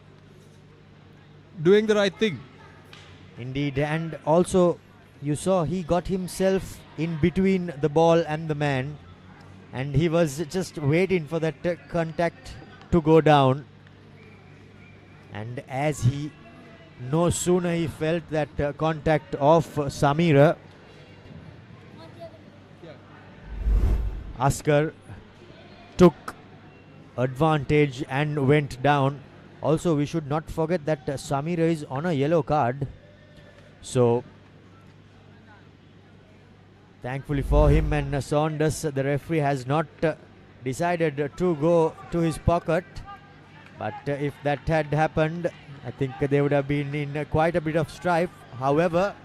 doing the right thing. Indeed, and also you saw he got himself in between the ball and the man, and he was just waiting for that contact to go down. And as he no sooner he felt that contact of Samira, Ashkar took advantage and went down. Also, we should not forget that Samira is on a yellow card. So, thankfully for him and Saunders, the referee has not decided to go to his pocket. But if that had happened, I think they would have been in quite a bit of strife. However,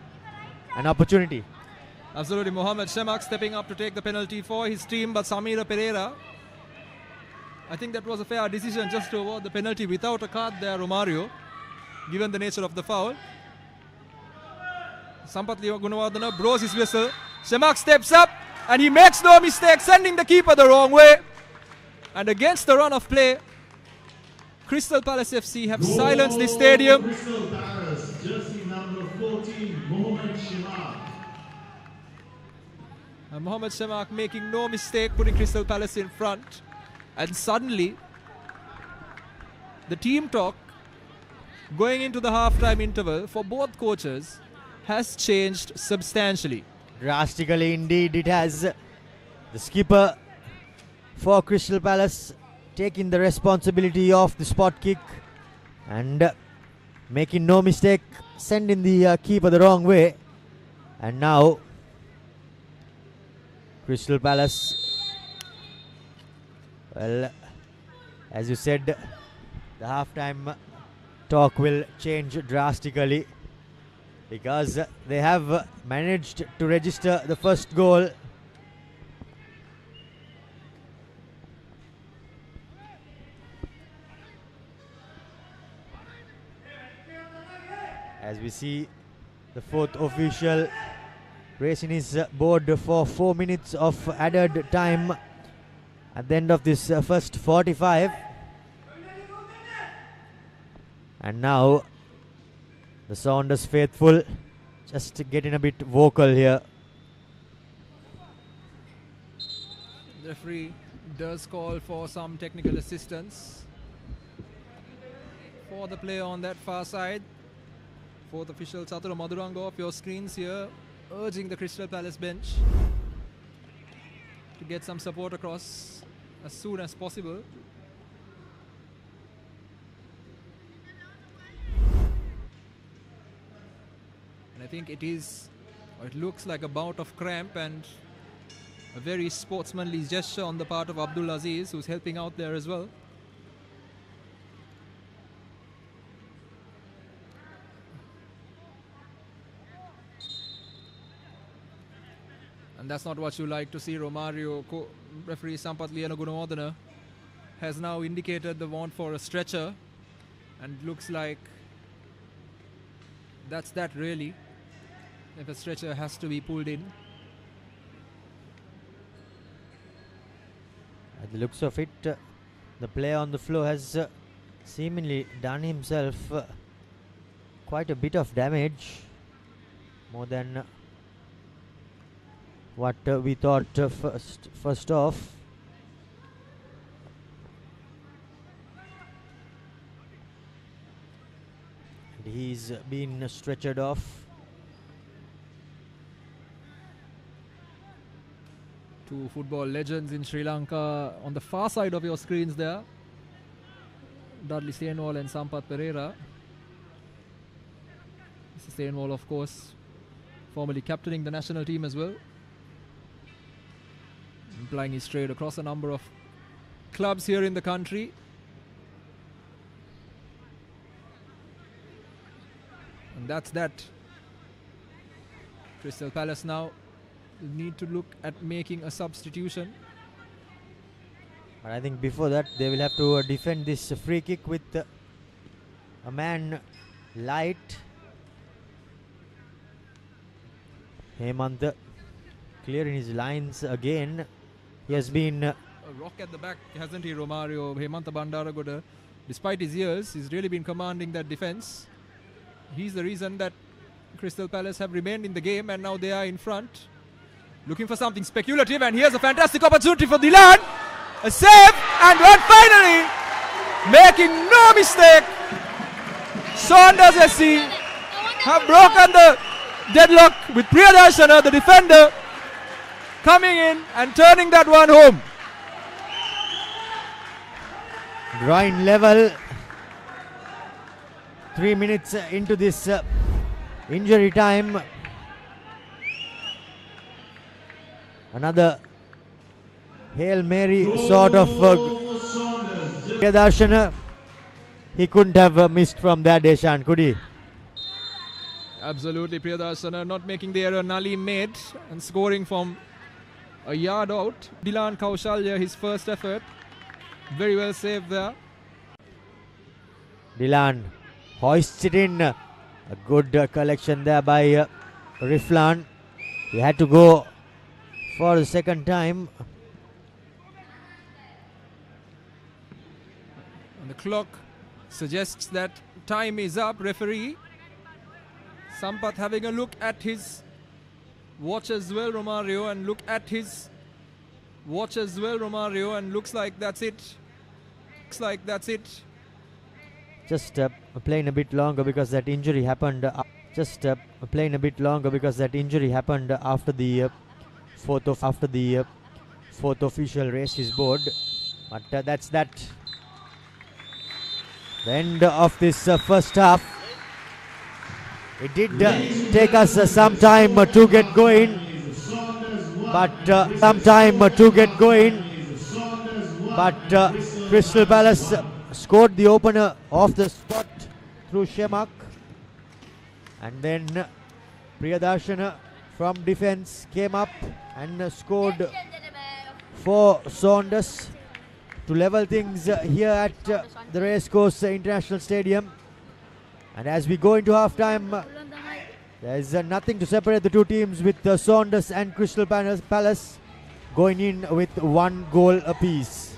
an opportunity. Absolutely. Mohamed Shemak stepping up to take the penalty for his team, but Samira Pereira, I think that was a fair decision just to award the penalty without a card there, Romario, given the nature of the foul. Sampath Gunawardena blows his whistle. Shemak steps up and he makes no mistake, sending the keeper the wrong way. And against the run of play, Crystal Palace FC have silenced the stadium. Crystal Palace, jersey number 14, Mohamed Shemak. And Mohamed Shemak making no mistake, putting Crystal Palace in front. And suddenly, the team talk going into the half-time interval for both coaches has changed substantially. Drastically indeed it has. The skipper for Crystal Palace taking the responsibility of the spot kick and making no mistake, sending the keeper the wrong way. And now Crystal Palace, well, as you said, the halftime talk will change drastically because they have managed to register the first goal. As we see the fourth official raising his board for 4 minutes of added time at the end of this first 45. And now the Saunders faithful just getting a bit vocal here. The referee does call for some technical assistance for the play on that far side. Fourth official Satura Maduranga off your screens here, urging the Crystal Palace bench to get some support across as soon as possible. And I think it is, or it looks like a bout of cramp and a very sportsmanly gesture on the part of Abdul Aziz, who's helping out there as well. And that's not what you like to see. Romario, referee Sampath Gunawardena has now indicated the want for a stretcher, and looks like that's that really, if a stretcher has to be pulled in. At the looks of it, the player on the floor has seemingly done himself quite a bit of damage, more than what we thought first off. And he's been stretchered off. Two football legends in Sri Lanka on the far side of your screens there. Dudley Sainwall and Sampath Pereira. Mr. Sainwall, of course, formerly captaining the national team as well. Plying his trade across a number of clubs here in the country. And that's that. Crystal Palace now need to look at making a substitution. But I think before that they will have to defend this free kick with a man light. Hemant clearing his lines again. He has been A rock at the back, hasn't he, Romario? Hemanta Bandaragoda, despite his years, he's really been commanding that defense. He's the reason that Crystal Palace have remained in the game, and now they are in front, looking for something speculative. And here's a fantastic opportunity for Dilan. A save, and finally, making no mistake, Saunders SC have broken the deadlock with Priyadarshana, the defender, coming in and turning that one home. drawing level. 3 minutes into this injury time. Another Hail Mary sort of Darshana. He couldn't have missed from there, Deshan, could he? Absolutely, Priyadarshana not making the error Nali made and scoring from a yard out. Dilan Kaushalya, his first effort. Very well saved there. Dilan hoists it in. A good collection there by Riflan. He had to go for the second time. And the clock suggests that time is up, referee. Sampath having a look at his watch as well, Romario, and look at his watch as well, Romario, and looks like that's it. Looks like that's it. Just playing a bit longer because that injury happened. Playing a bit longer because that injury happened after the fourth official raised his board. But that's that. The end of this first half. It did take us some time to get going, but Crystal Palace scored the opener off the spot through Shemak, and then Priyadarshana from defense came up and scored for Saunders to level things here at the Racecourse International Stadium. And as we go into half time, there is nothing to separate the two teams, with Saunders and Crystal Palace going in with 1 goal apiece.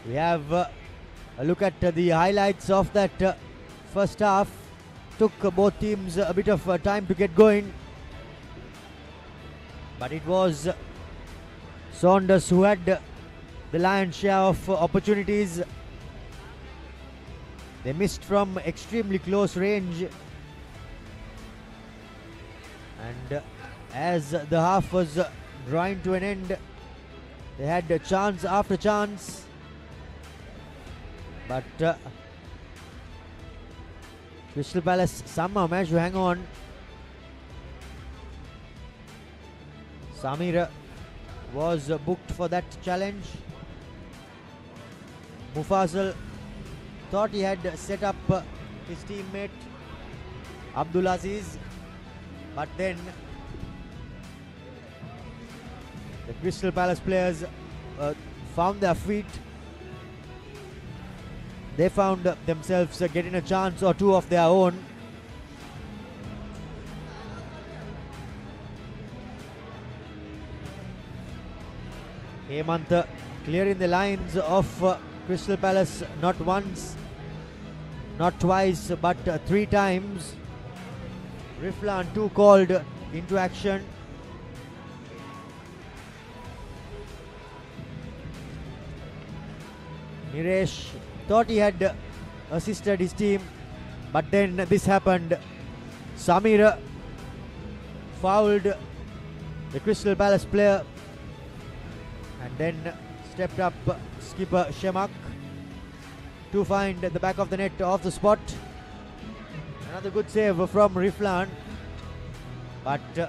We have a look at the highlights of that first half. Took both teams a bit of time to get going, but it was Saunders who had the lion's share of opportunities. They missed from extremely close range, and as the half was drawing to an end, they had chance after chance, but Crystal Palace somehow managed to hang on. Samir was booked for that challenge. Mufazal thought he had set up his teammate Abdul Aziz, but then the Crystal Palace players found their feet. They found themselves getting a chance or two of their own. Hemant clearing the lines of Crystal Palace not once not twice but 3 times. Riflan too called into action. Niresh thought he had assisted his team, but then this happened. Samir fouled the Crystal Palace player, and then stepped up skipper Shemak to find the back of the net off the spot. Another good save from Riflan, but it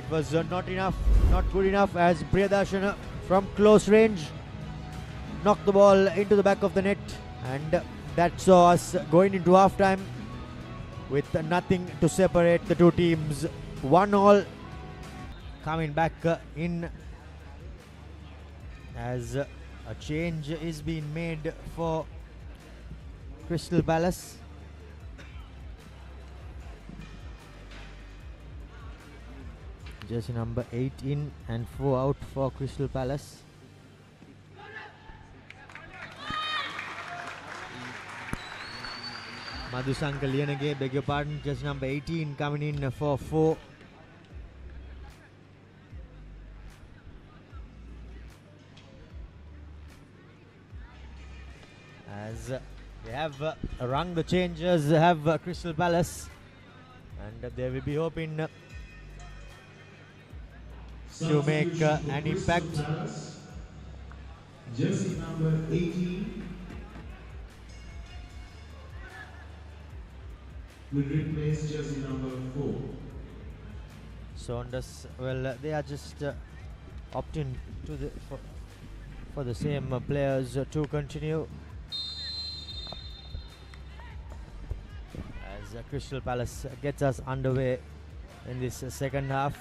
was not good enough, as Priyadarshan from close range knocked the ball into the back of the net, and that saw us going into half time with nothing to separate the two teams. 1-1. Coming back in as a change is being made for Crystal Palace. Jersey number 8 in and 4 out for Crystal Palace. Madhusanka Liyanage, beg your pardon, jersey number 18 coming in for 4. As they have rung the changes, have Crystal Palace, and they will be hoping to make an impact. Jersey number 18 will replace jersey number 4. Saunders, well, they are just opting to for the same players to continue, as Crystal Palace gets us underway in this second half.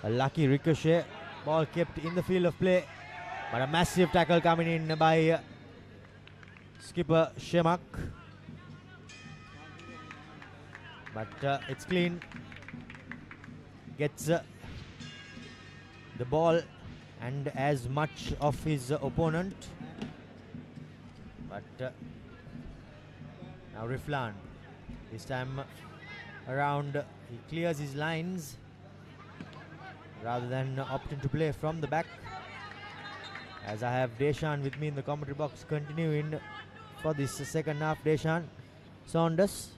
A lucky ricochet, ball kept in the field of play, but a massive tackle coming in by skipper Shemak. But it's clean. Gets the ball and as much of his opponent. But now Riflan, this time around, he clears his lines rather than opting to play from the back. As I have Deshan with me in the commentary box, continuing for this second half. Deshan, Saunders,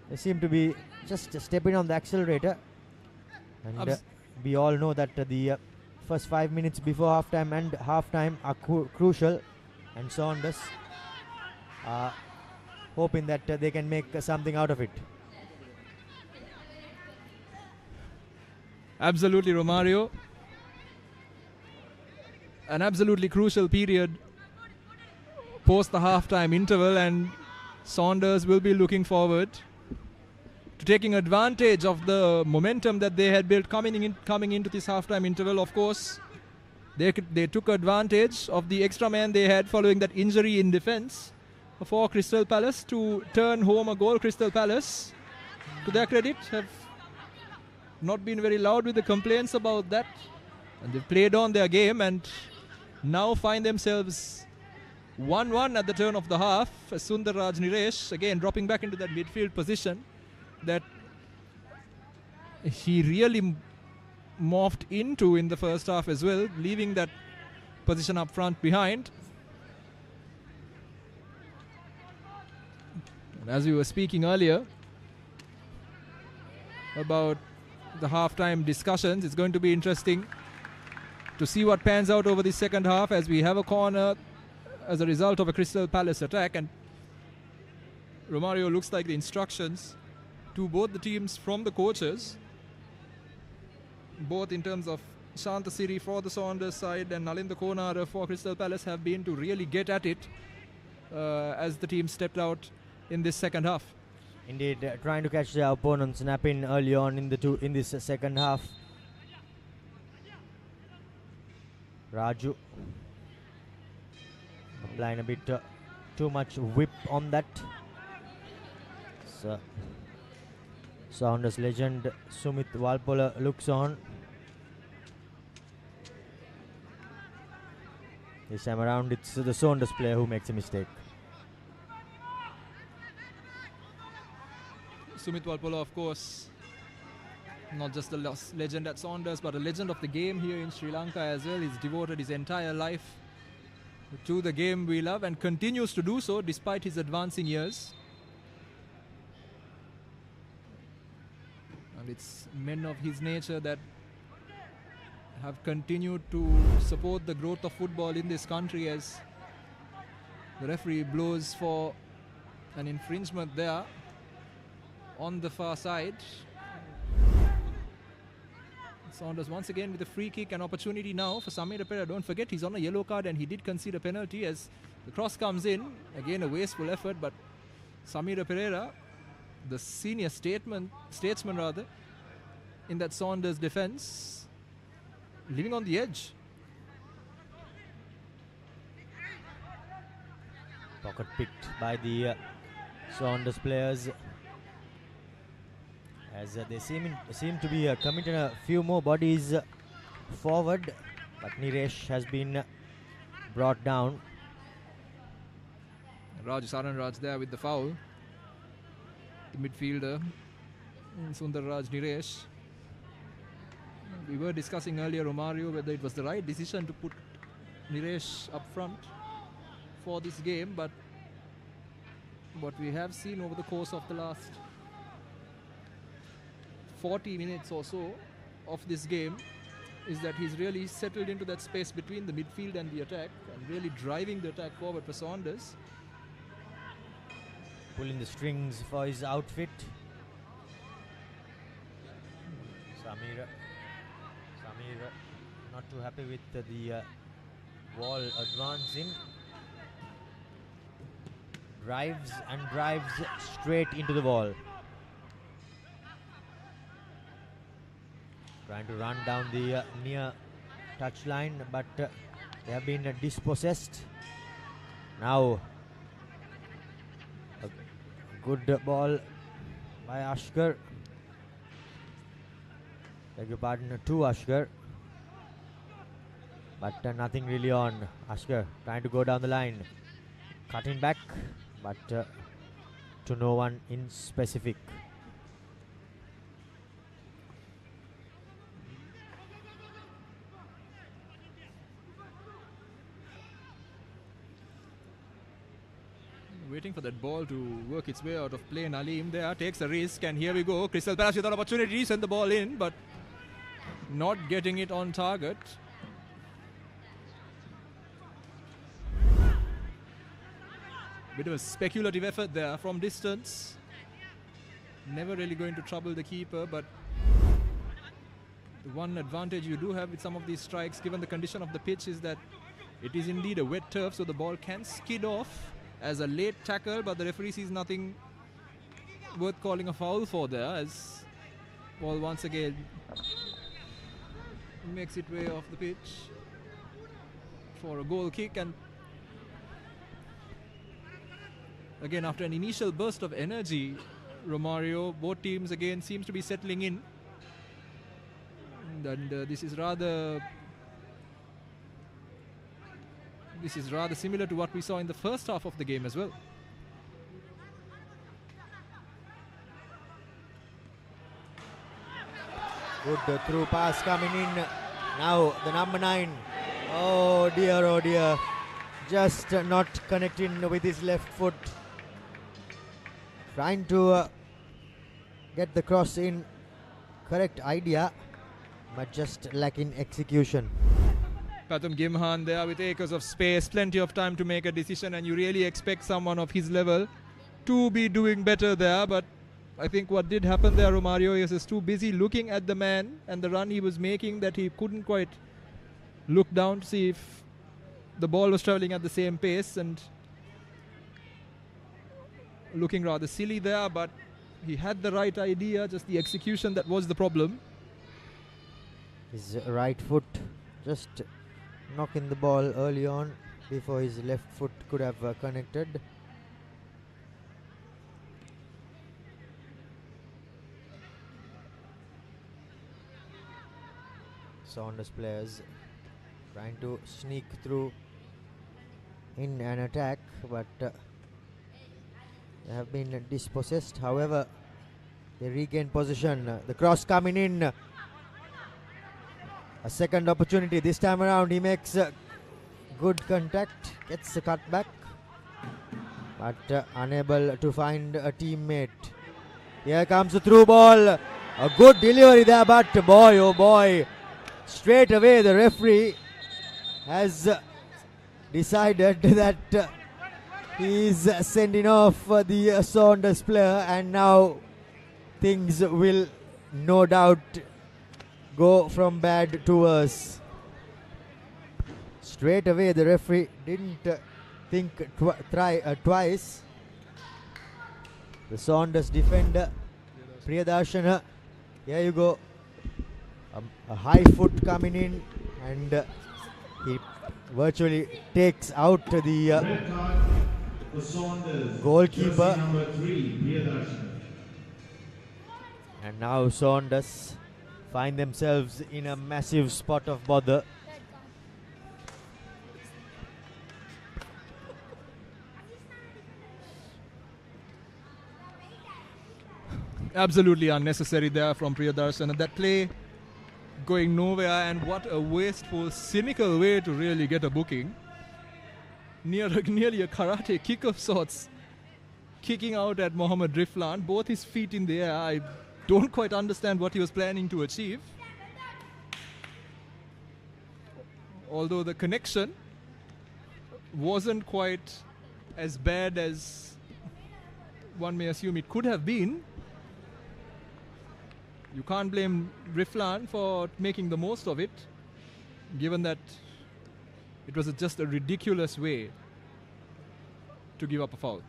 they seem to be just stepping on the accelerator, and we all know that the first 5 minutes before halftime and halftime are crucial, and Saunders are hoping that they can make something out of it. Absolutely, Romario. An absolutely crucial period post the halftime interval, and Saunders will be looking forward to taking advantage of the momentum that they had built coming into this halftime interval. Of course, they took advantage of the extra man they had following that injury in defence for Crystal Palace to turn home a goal. Crystal Palace, to their credit, have not been very loud with the complaints about that, and they've played on their game and now find themselves 1-1 at the turn of the half. Sundarraj Niresh again dropping back into that midfield position that he really morphed into in the first half as well, leaving that position up front behind. And as we were speaking earlier about the halftime discussions, it's going to be interesting to see what pans out over the second half, as we have a corner as a result of a Crystal Palace attack, and Romario, looks like the instructions to both the teams from the coaches, both in terms of Shantasiri for the Saunders side and Nalinda Konara for Crystal Palace, have been to really get at it as the team stepped out in this second half. Indeed, trying to catch their opponents napping early on in this second half. Raju applying a bit too much whip on that. So, Saunders legend Sumit Walpola looks on. This time around, it's the Saunders player who makes a mistake. Sumit Walpola, of course, not just a legend at Saunders, but a legend of the game here in Sri Lanka as well. He's devoted his entire life to the game we love and continues to do so despite his advancing years. And it's men of his nature that have continued to support the growth of football in this country, as the referee blows for an infringement there on the far side. Saunders once again with a free kick, an opportunity now for Samir Pereira. Don't forget he's on a yellow card and he did concede a penalty as the cross comes in. Again a wasteful effort, but Samir Pereira, the senior statesman in that Saunders defence, living on the edge. Pocket picked by the Saunders players, as they seem to be committing a few more bodies forward, but Niresh has been brought down. Saranraj there with the foul. The midfielder Sundarraj Niresh. We were discussing earlier, Romario, whether it was the right decision to put Niresh up front for this game, but what we have seen over the course of the last 40 minutes or so of this game is that he's really settled into that space between the midfield and the attack and really driving the attack forward for Saunders. Pulling the strings for his outfit. Samir not too happy with the ball advancing. Drives straight into the wall. Trying to run down the near touchline, but they have been dispossessed. Now, a good ball by Ashkar. Beg your pardon, to Ashkar. But nothing really on. Ashkar trying to go down the line. Cutting back, but to no one in specific. Waiting for that ball to work its way out of play. Nalim there takes a risk, and here we go. Crystal Palace with an opportunity to send the ball in, but not getting it on target. Bit of a speculative effort there from distance. Never really going to trouble the keeper, but the one advantage you do have with some of these strikes, given the condition of the pitch, is that it is indeed a wet turf, so the ball can skid off as a late tackle, but the referee sees nothing worth calling a foul for there, as ball once again makes its way off the pitch for a goal kick. And again, after an initial burst of energy, Romario, both teams again seems to be settling in, and this is rather similar to what we saw in the first half of the game as well. Good through pass coming in. Now the number 9. Oh dear. Just not connecting with his left foot. Trying to get the cross in. Correct idea, but just lacking execution. Pathum Gimhan there with acres of space, plenty of time to make a decision, and you really expect someone of his level to be doing better there. But I think what did happen there, Romario, is too busy looking at the man and the run he was making that he couldn't quite look down to see if the ball was travelling at the same pace, and looking rather silly there, but he had the right idea, just the execution that was the problem. His right foot just knocking the ball early on before his left foot could have connected. Saunders players trying to sneak through in an attack, but they have been dispossessed. However, They regain position. The cross coming in. A second opportunity. This time around he makes good contact. Gets a cutback. But unable to find a teammate. Here comes the through ball. A good delivery there, but boy, oh boy. Straight away the referee has decided that he's sending off the Saunders player, and now things will no doubt go from bad to worse. Straight away the referee didn't think twice. The Saunders defender Priyadarshana, here you go, a high foot coming in, and he virtually takes out the Red card for Saunders. goalkeeper. Jersey number 3, Priyadarshana. And now Saunders find themselves in a massive spot of bother. Absolutely unnecessary there from Priyadarshana. That play going nowhere, and what a wasteful, cynical way to really get a booking. Nearly a karate kick of sorts. Kicking out at Mohammad Riflan, both his feet in the air. I don't quite understand what he was planning to achieve. Although the connection wasn't quite as bad as one may assume it could have been. You can't blame Riflan for making the most of it, given that it was just a ridiculous way to give up a foul.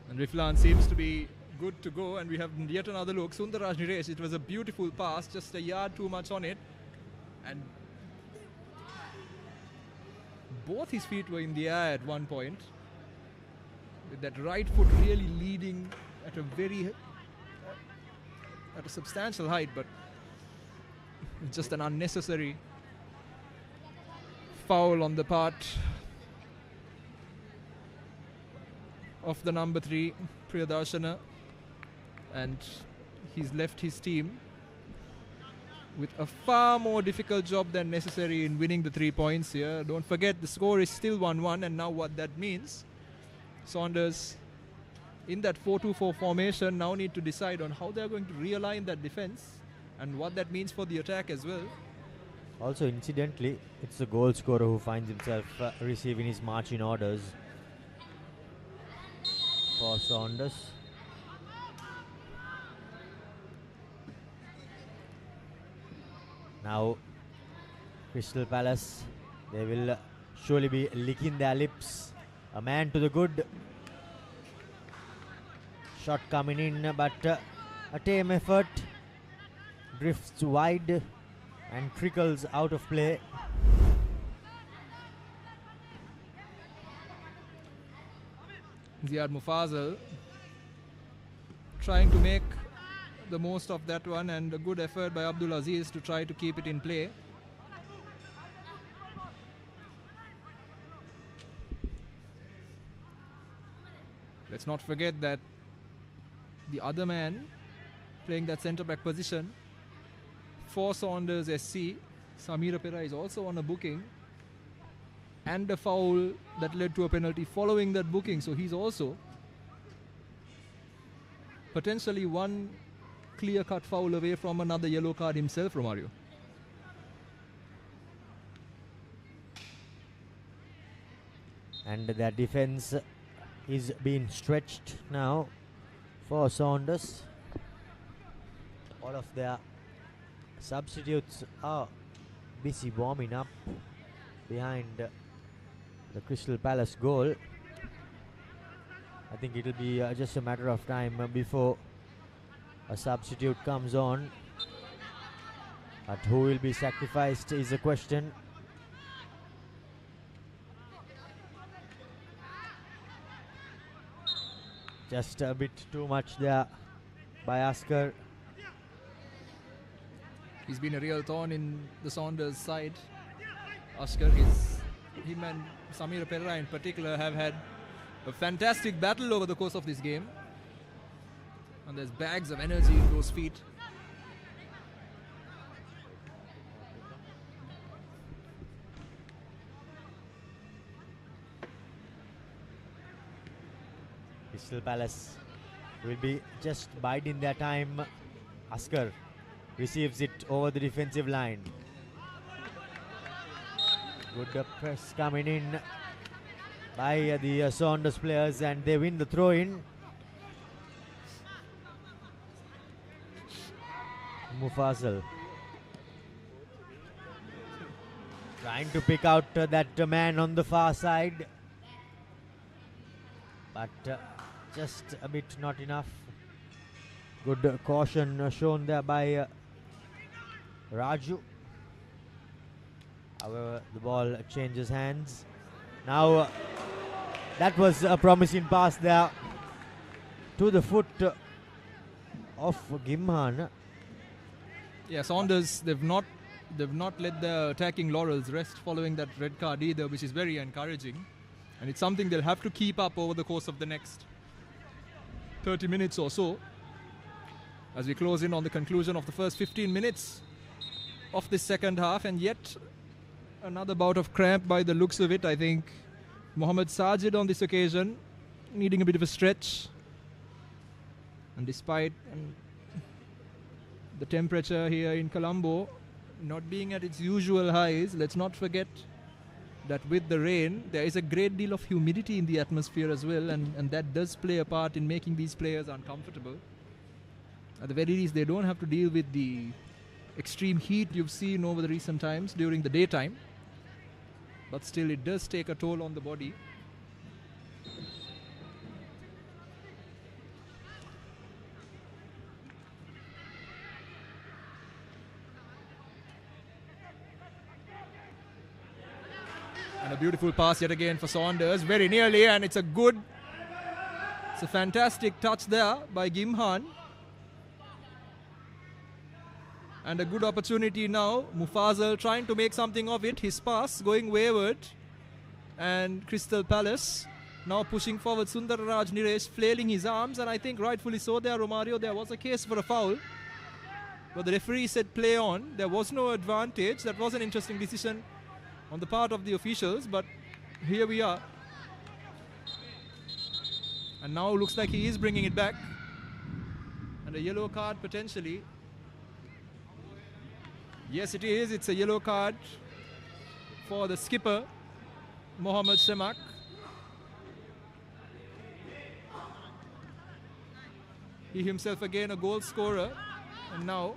And Riflan seems to be good to go, and we have yet another look. Sundaraj Niresh, it was a beautiful pass, just a yard too much on it, and both his feet were in the air at one point, with that right foot really leading at a substantial height, but just an unnecessary foul on the part of the number 3, Priyadarshana, and he's left his team with a far more difficult job than necessary in winning the 3 points here. Don't forget the score is still 1-1, and now what that means, Saunders in that 4-2-4 formation now need to decide on how they're going to realign that defense and what that means for the attack as well. Also, incidentally, it's the goal scorer who finds himself receiving his marching orders for Saunders. Now, Crystal Palace, they will surely be licking their lips. A man to the good. Shot coming in, but a tame effort. Drifts wide and trickles out of play. Ziad Mufazal trying to make the most of that one, and a good effort by Abdul Aziz to try to keep it in play. Let's not forget that the other man playing that centre back position for Saunders SC, Samira Pera, is also on a booking, and a foul that led to a penalty following that booking, so he's also potentially one clear-cut foul away from another yellow card himself, Romario. And their defense is being stretched now for Saunders. All of their substitutes are busy warming up behind the Crystal Palace goal. I think it'll be just a matter of time before a substitute comes on. But who will be sacrificed is a question. Just a bit too much there by Askar. He's been a real thorn in the Saunders side. Oscar, him and Samir Pereira in particular have had a fantastic battle over the course of this game. And there's bags of energy in those feet. Crystal Palace will be just biding their time. Askar receives it over the defensive line. Good press coming in by the Saunders players, and they win the throw-in. Mufasal trying to pick out that man on the far side, but just a bit not enough. Good caution shown there by Raju. However, the ball changes hands. Now that was a promising pass there to the foot of Gimhan. Yeah, Saunders, they've not let their attacking laurels rest following that red card either, which is very encouraging. And it's something they'll have to keep up over the course of the next 30 minutes or so, as we close in on the conclusion of the first 15 minutes of this second half. And yet another bout of cramp by the looks of it. I think Mohammad Sajid on this occasion needing a bit of a stretch. And despite the temperature here in Colombo not being at its usual highs, let's not forget that with the rain there is a great deal of humidity in the atmosphere as well, and that does play a part in making these players uncomfortable. At the very least, they don't have to deal with the extreme heat you've seen over the recent times during the daytime, but still it does take a toll on the body. And a beautiful pass yet again for Saunders, very nearly, and it's a fantastic touch there by Gimhan. And a good opportunity now. Mufasal trying to make something of it. His pass going wayward. And Crystal Palace now pushing forward. Sundararaj Niresh flailing his arms, and I think rightfully so there, Romario. There was a case for a foul, but the referee said play on. There was no advantage. That was an interesting decision on the part of the officials, but here we are. And now looks like he is bringing it back. And a yellow card potentially. Yes, it is. It's a yellow card for the skipper, Mohammad Shemak. He himself again a goal scorer. And now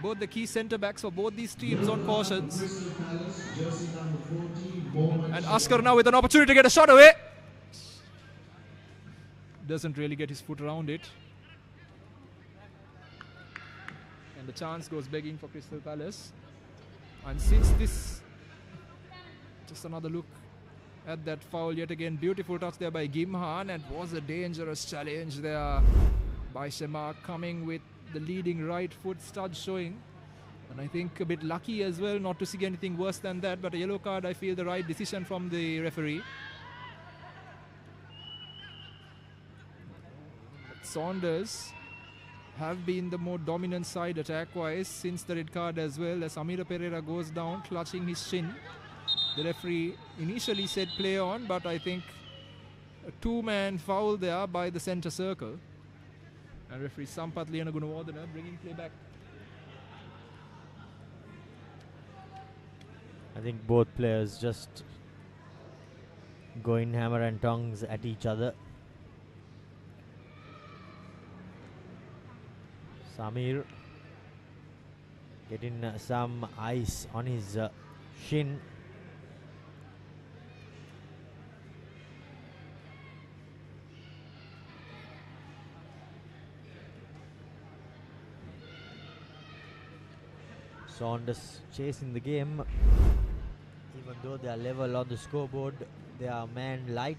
both the key centre-backs for both these teams on cautions. And Askar now with an opportunity to get a shot away. Doesn't really get his foot around it. And the chance goes begging for Crystal Palace. And since this, just another look at that foul yet again. Beautiful touch there by Gimhan, and was a dangerous challenge there by Shemak, coming with the leading right foot stud showing. And I think a bit lucky as well not to see anything worse than that, but a yellow card, I feel the right decision from the referee. But Saunders have been the more dominant side attack-wise since the red card as well, as Amira Pereira goes down clutching his shin. The referee initially said play on, but I think a two-man foul there by the centre circle. And referee Sampath Lena Gunawardena bringing play back. I think both players just going hammer and tongs at each other. Samir getting some ice on his shin. Saunders chasing the game. Even though they are level on the scoreboard, they are man light.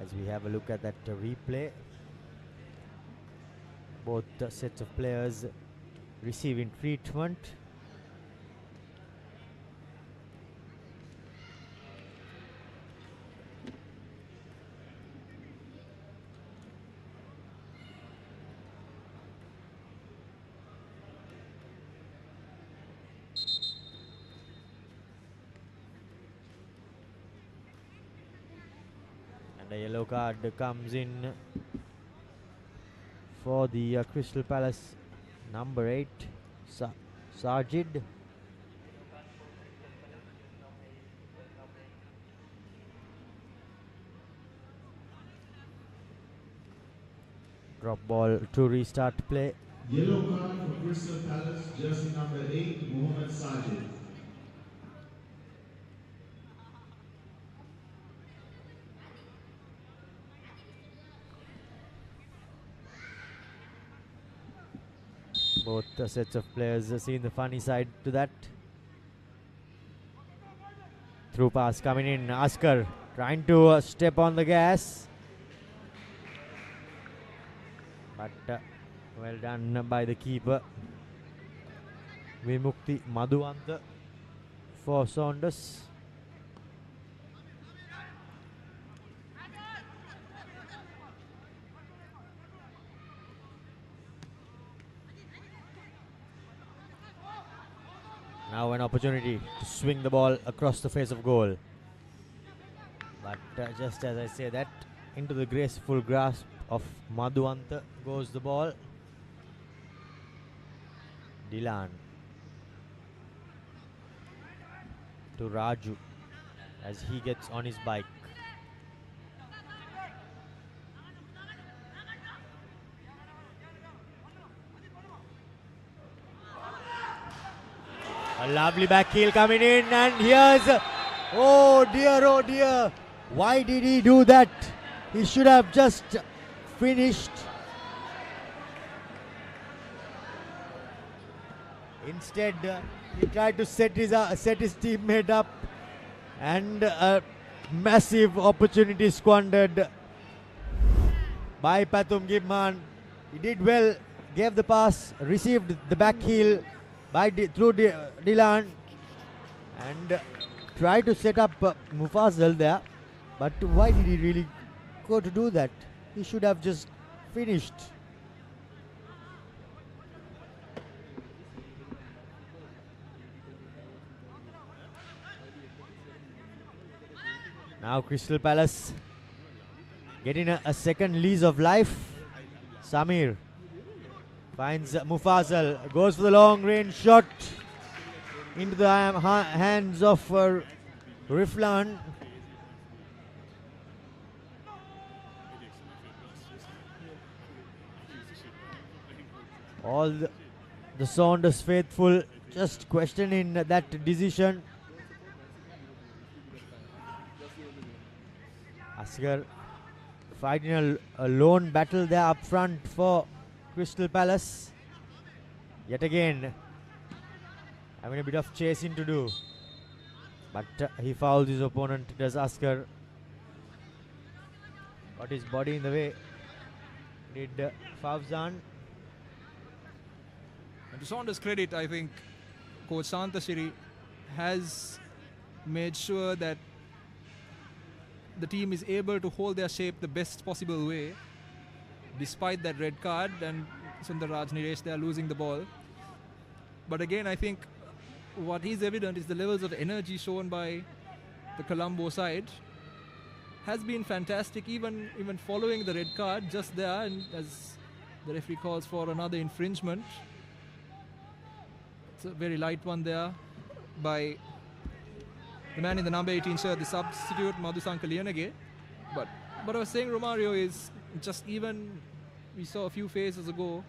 as we have a look at that replay. Both sets of players receiving treatment. And a yellow card comes in for the Crystal Palace number 8, Sajid. Drop ball to restart play. Yellow card for Crystal Palace, jersey number 8, Mohamed Sajid. Both sets of players seen the funny side to that. Through pass coming in. Askar trying to step on the gas. But well done by the keeper. Vimukti Madhuwanta for Saunders. Now an opportunity to swing the ball across the face of goal. But just as I say that, into the graceful grasp of Madhuwanta goes the ball. Dilan to Raju as he gets on his bike. A lovely back heel coming in, and here's, oh dear, why did he do that? He should have just finished. Instead, he tried to set his teammate up, and a massive opportunity squandered by Pathum Gibman. He did well, gave the pass, received the back heel through Dilan, and tried to set up Mufazal there. But why did he really go to do that? He should have just finished. Now Crystal Palace getting a second lease of life. Samir finds Mufazal, goes for the long range shot into the hands of Riflan. All the Saunders faithful just questioning that decision. Asghar fighting a lone battle there up front for Crystal Palace. Yet again, having a bit of chasing to do. But he fouls his opponent, does Asghar. Got his body in the way. Did Fawzan. And to Saunders' credit, I think Coach Santhasiri has made sure that the team is able to hold their shape the best possible way, despite that red card, and Sundarraj Niresh, they are losing the ball. But again, I think what is evident is the levels of energy shown by the Colombo side has been fantastic, even following the red card just there, and as the referee calls for another infringement. It's a very light one there by the man in the number 18 shirt, the substitute Madhusanka Liyanage. But what I was saying, Romario, is just even we saw a few phases ago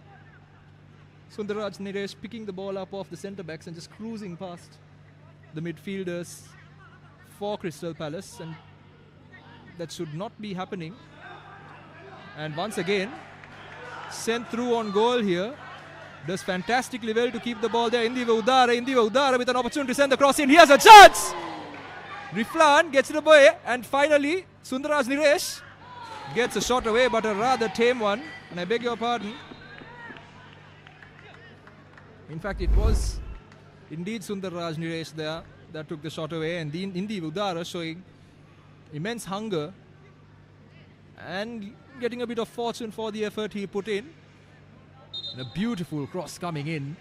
Sundarraj Niresh picking the ball up off the centre backs and just cruising past the midfielders for Crystal Palace, and that should not be happening. And once again, sent through on goal here. Does fantastically well to keep the ball there. Indiva Udara with an opportunity to send the cross in. Here's a chance! Riflan gets it away, and finally Sundarraj Niresh Gets a shot away, but a rather tame one. And I beg your pardon. In fact, it was indeed Sundarraj Niresh there that took the shot away. And Indi Udara showing immense hunger and getting a bit of fortune for the effort he put in. And a beautiful cross coming in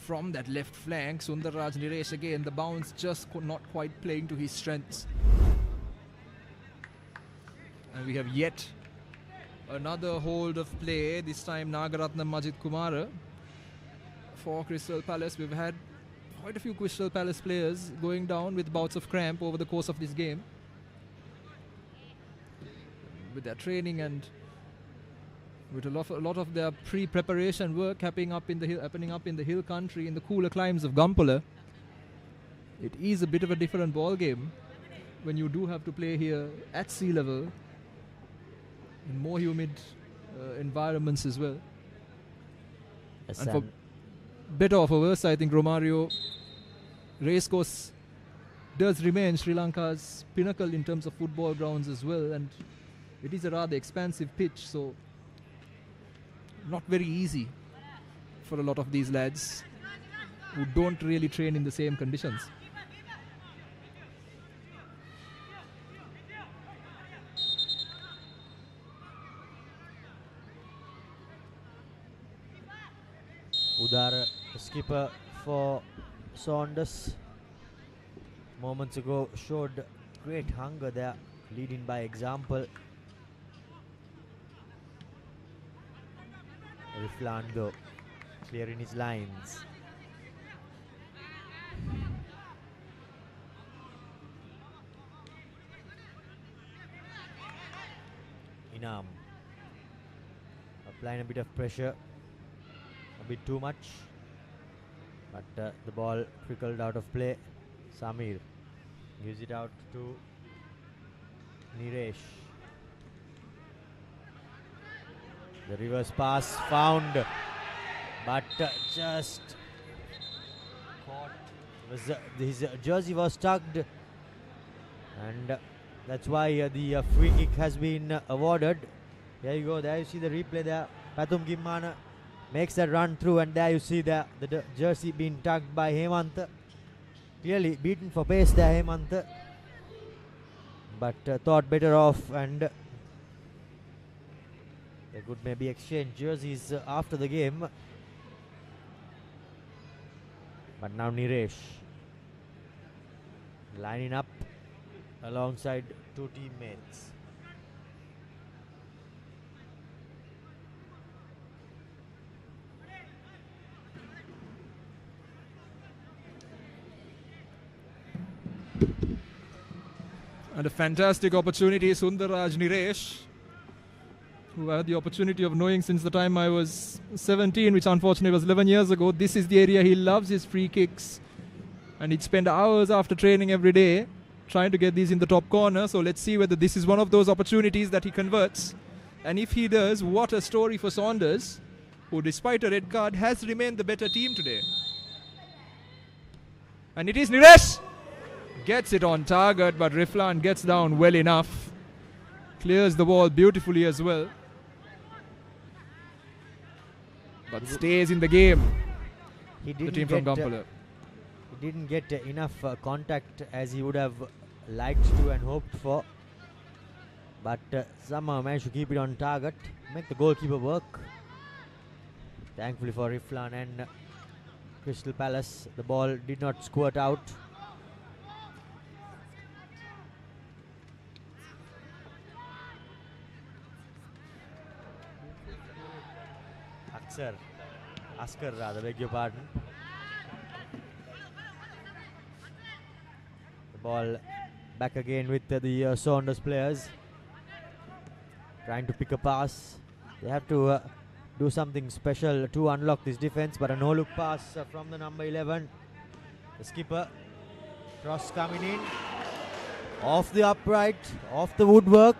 from that left flank. Sundarraj Niresh again, the bounce just not quite playing to his strengths. And we have yet another hold of play, this time Nagaratnam Majid Kumara for Crystal Palace. We've had quite a few Crystal Palace players going down with bouts of cramp over the course of this game. With their training and with a lot of their pre-preparation work happening up in the hill country, in the cooler climes of Gampala, it is a bit of a different ball game when you do have to play here at sea level in more humid environments as well. Yes, and for better or for worse, I think Romario Racecourse does remain Sri Lanka's pinnacle in terms of football grounds as well, and it is a rather expansive pitch, so not very easy for a lot of these lads who don't really train in the same conditions. Udara, the skipper for Saunders, moments ago showed great hunger there, leading by example. Riflando clearing his lines. Inam applying a bit of pressure, a bit too much, but the ball trickled out of play. Samir gives it out to Niresh. The reverse pass found, but just caught. His jersey was tugged, and that's why the free kick has been awarded. There you go. There you see the replay there. Pathum Gimmana makes that run through, and there you see the jersey being tugged by Hemant. Clearly beaten for pace there, Hemant, but thought better of, and they could maybe exchange jerseys after the game. But now Niresh lining up alongside two teammates. And a fantastic opportunity, Sundarraj Niresh, who I had the opportunity of knowing since the time I was 17, which unfortunately was 11 years ago. This is the area he loves, his free kicks. And he'd spend hours after training every day trying to get these in the top corner. So let's see whether this is one of those opportunities that he converts. And if he does, what a story for Saunders, who despite a red card has remained the better team today. And it is Niresh! Gets it on target, but Riflan gets down well enough. Clears the ball beautifully as well. But stays in the game. He The didn't team from get, Gampala. he didn't get enough contact as he would have liked to and hoped for. But somehow managed to keep it on target, make the goalkeeper work. Thankfully for Riflan and Crystal Palace, the ball did not squirt out. Askar rather, beg your pardon. The ball back again with the Saunders players. Trying to pick a pass. They have to do something special to unlock this defense, but a no-look pass from the number 11. The skipper. Cross coming in. Off the upright, off the woodwork.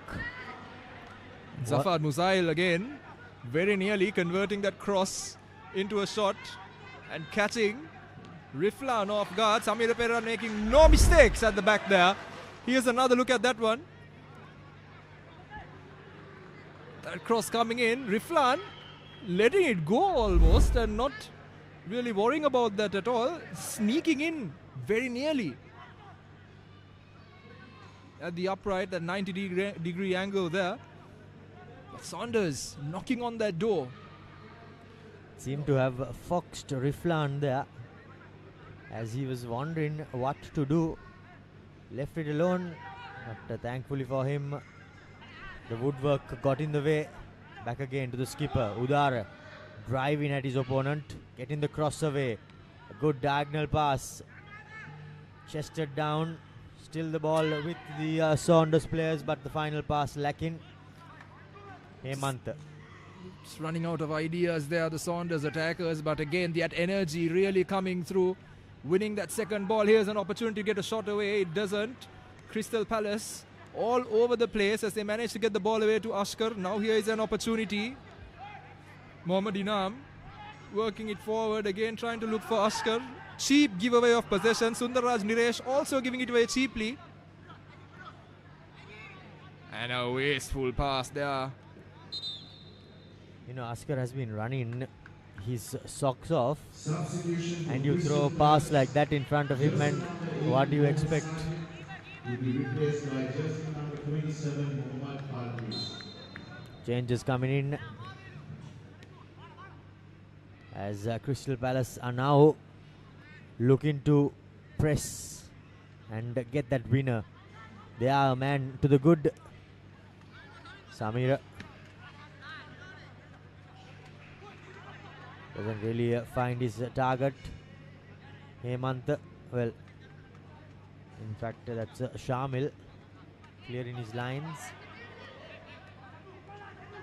Zafar Muzail again, very nearly converting that cross into a shot and catching Riflan off guard. Samir Pereira making no mistakes at the back there. Here's another look at that one. That cross coming in. Riflan letting it go almost and not really worrying about that at all. Sneaking in very nearly at the upright, that 90-degree angle there. But Saunders knocking on that door. Seemed to have foxed Riflan there as he was wondering what to do. Left it alone, but thankfully for him, the woodwork got in the way. Back again to the skipper, Udara, driving at his opponent, getting the cross away. A good diagonal pass, chested down. Still the ball with the Saunders players, but the final pass lacking. Hemant. Just running out of ideas there, the Saunders attackers, but again that energy really coming through. Winning that second ball. Here's an opportunity to get a shot away. It doesn't. Crystal Palace all over the place as they manage to get the ball away to Ashkar. Now here is an opportunity. Mohammad Inam working it forward again, trying to look for Ashkar. Cheap giveaway of possession. Sundarraj Niresh also giving it away cheaply. And a wasteful pass there. You know, Ashkar has been running his socks off, Substitution for and you Crystal throw a Palace. pass like that in front of him, and what do you expect? Will be replaced by jersey number 27, Mohammad Pardees. Changes coming in as Crystal Palace are now looking to press and get that winner. They are a man to the good. Samir doesn't really find his target. Hemant, well, in fact that's Shamil clearing his lines.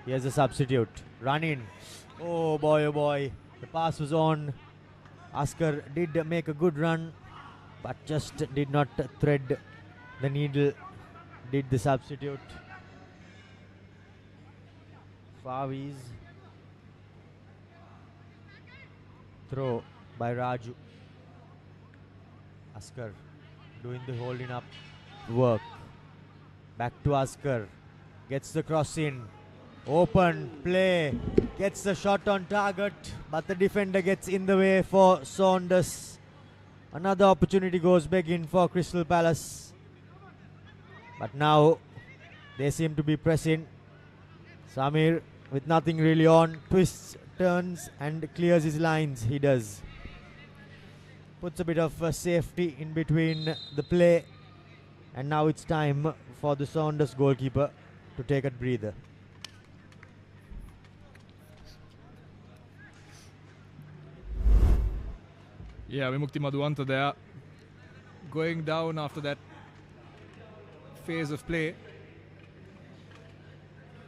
Here's a substitute, running. Oh boy, the pass was on. Ashkar did make a good run, but just did not thread the needle, did the substitute. Favi's throw by Raju. Ashkar doing the holding up work. Back to Ashkar, gets the cross in. Open play, gets the shot on target, but the defender gets in the way for Saunders. Another opportunity goes begging for Crystal Palace, but now they seem to be pressing. Samir with nothing really on, twists, turns and clears his lines. He does. Puts a bit of safety in between the play, and now it's time for the Saunders goalkeeper to take a breather. Yeah, Vimukti Madhuanta there, going down after that phase of play.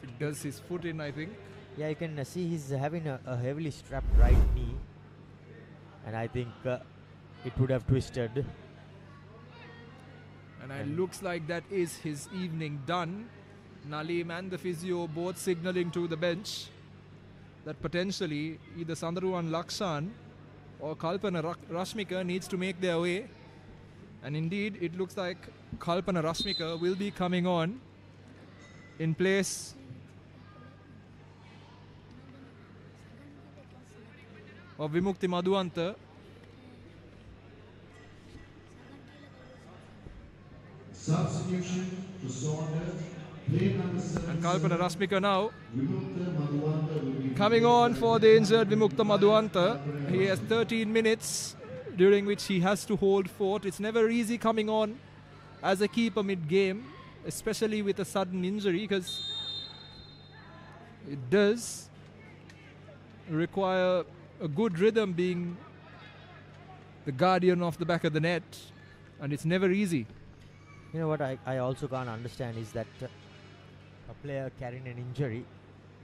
It does his foot in, I think. Yeah, you can see he's having a heavily strapped right knee, and I think it would have twisted. And it looks like that is his evening done. Nalim and the physio both signalling to the bench that potentially either Sandaruan Lakshan or Kalpana Rashmika needs to make their way. And indeed, it looks like Kalpana Rashmika will be coming on in place of Vimukti Madhuanta. Substitution for Saunders. Play number 7. And Kalpana Rashmika now Vimukta Madhuanta will be coming on for the injured Vimukta Madhuanta. He has 13 minutes during which he has to hold fort. It's never easy coming on as a keeper mid-game, especially with a sudden injury, because it does require a good rhythm being the guardian of the back of the net, and it's never easy. You know what I also can't understand is that a player carrying an injury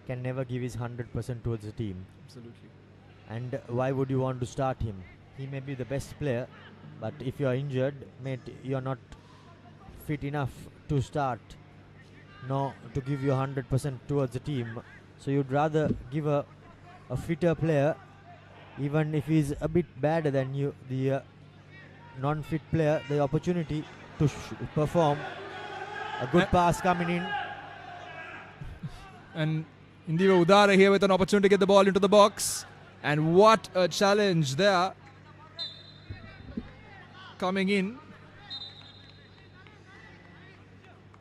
can never give his 100% towards the team. Absolutely. And why would you want to start him? He may be the best player, but if you are injured, mate, you are not fit enough to start, nor to give your 100% towards the team. So you'd rather give a fitter player even if he's a bit better than you, the non-fit player, the opportunity to perform. A good pass coming in. And Indiva Udara here with an opportunity to get the ball into the box. And what a challenge there. Coming in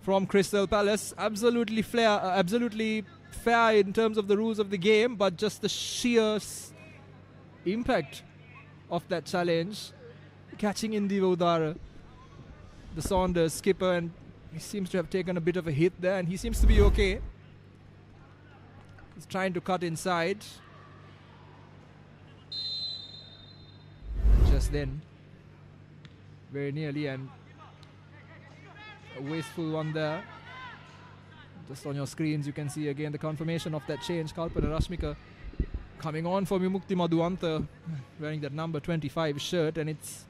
from Crystal Palace. Absolutely fair in terms of the rules of the game, but just the sheer impact of that challenge. Catching Indiva Udara, the Saunders skipper, and he seems to have taken a bit of a hit there, and he seems to be okay. He's trying to cut inside. Just then, very nearly, and a wasteful one there. Just on your screens, you can see again the confirmation of that change. Kalpana Rashmika coming on for Vimukti Madhuanta, wearing that number 25 shirt, and it's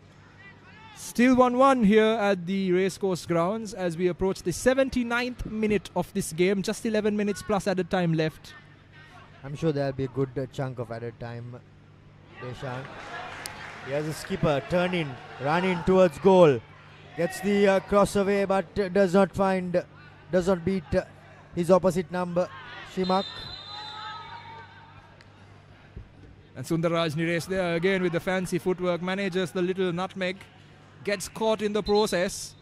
still 1-1 here at the racecourse grounds as we approach the 79th minute of this game. Just 11 minutes plus added time left. I'm sure there'll be a good chunk of added time. Deshan. Here's a skipper, turn in, run in towards goal. Gets the cross away, but does not beat his opposite number, Shimak. And Sundarraj Niresh there again with the fancy footwork, manages the little nutmeg, gets caught in the process.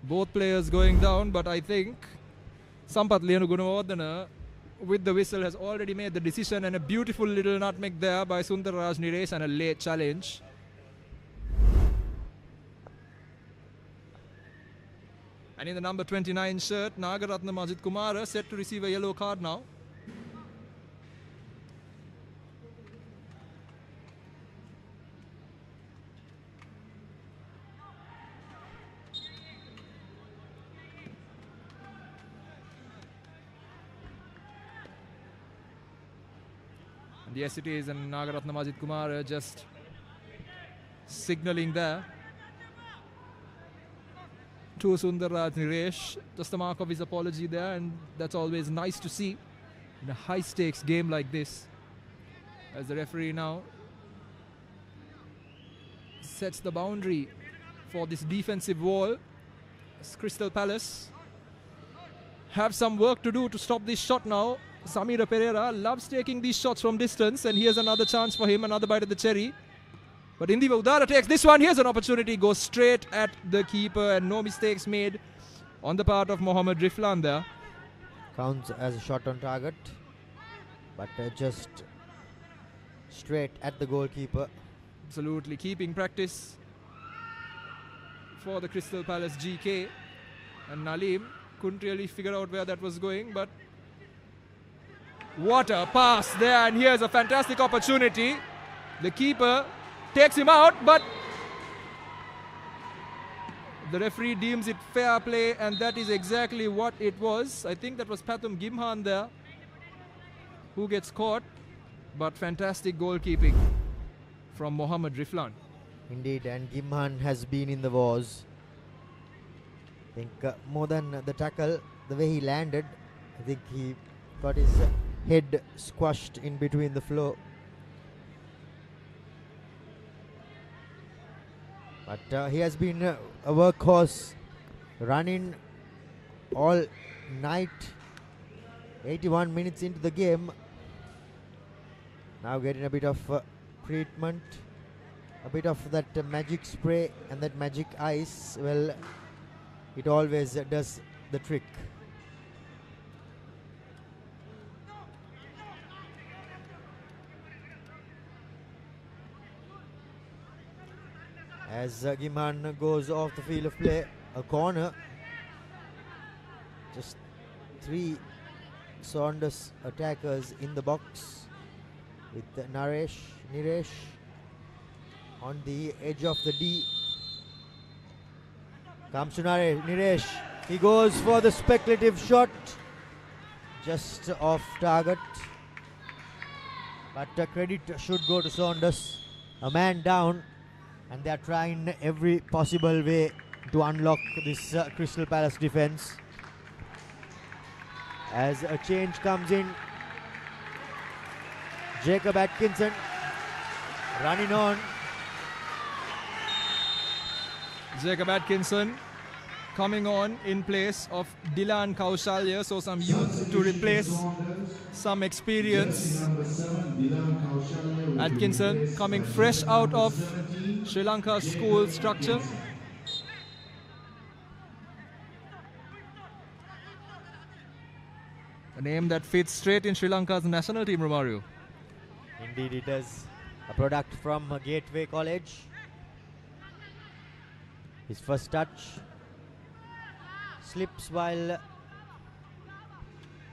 Both players going down, but I think Sampath Lenu Gunawardena with the whistle has already made the decision, and a beautiful little nutmeg there by Sundarraj Niresh and a late challenge. And in the number 29 shirt, Nagaratna Majid Kumara set to receive a yellow card now. And yes, it is, and Nagaratna Majid Kumara just signalling there to Sundarraj Niresh, just a mark of his apology there, and that's always nice to see in a high stakes game like this, as the referee now sets the boundary for this defensive wall. As Crystal Palace have some work to do to stop this shot now. Samira Pereira loves taking these shots from distance, and here's another chance for him, another bite at the cherry. But Indiva Udara takes this one. Here's an opportunity, goes straight at the keeper, and no mistakes made on the part of Mohammad Riflan there. Counts as a shot on target, but just straight at the goalkeeper. Absolutely keeping practice for the Crystal Palace GK, and Nalim couldn't really figure out where that was going, but what a pass there, and here's a fantastic opportunity. The keeper takes him out, but the referee deems it fair play, and that is exactly what it was. I think that was Pathum Gimhan there who gets caught, but fantastic goalkeeping from Mohammad Riflan. Indeed, and Gimhan has been in the wars. I think more than the tackle, the way he landed, I think he got his head squashed in between the floor. But he has been a workhorse, running all night. 81 minutes into the game. Now getting a bit of treatment, a bit of that magic spray and that magic ice. Well, it always does the trick. As Gimhan goes off the field of play, a corner. Just 3 Saunders attackers in the box, with Niresh on the edge of the D. Comes to Niresh. He goes for the speculative shot, just off target. But credit should go to Saunders. A man down, and they are trying every possible way to unlock this Crystal Palace defense. As a change comes in, Jacob Atkinson running on. Jacob Atkinson coming on in place of Dylan Kaushalya, so some youth to replace some experience. Atkinson coming fresh out of Sri Lanka's school structure. A name that fits straight in Sri Lanka's national team, Romario. Indeed it is. A product from Gateway College. His first touch slips while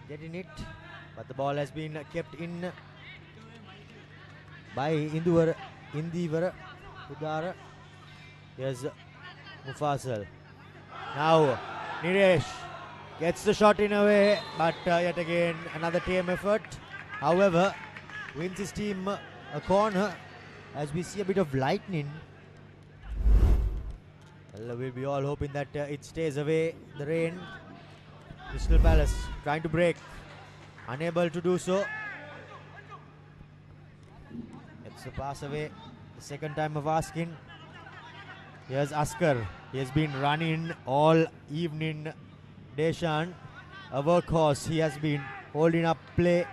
getting it, but the ball has been kept in by Indivara Udara. Here's Mufasal. Now Niresh gets the shot in away, but yet again another team effort. However, wins his team a corner as we see a bit of lightning. Well, we'll be all hoping that it stays away, the rain. Crystal Palace trying to break, unable to do so. Gets the pass away, the second time of asking. Here's Askar. He has been running all evening. Deshan, a workhorse. He has been holding up play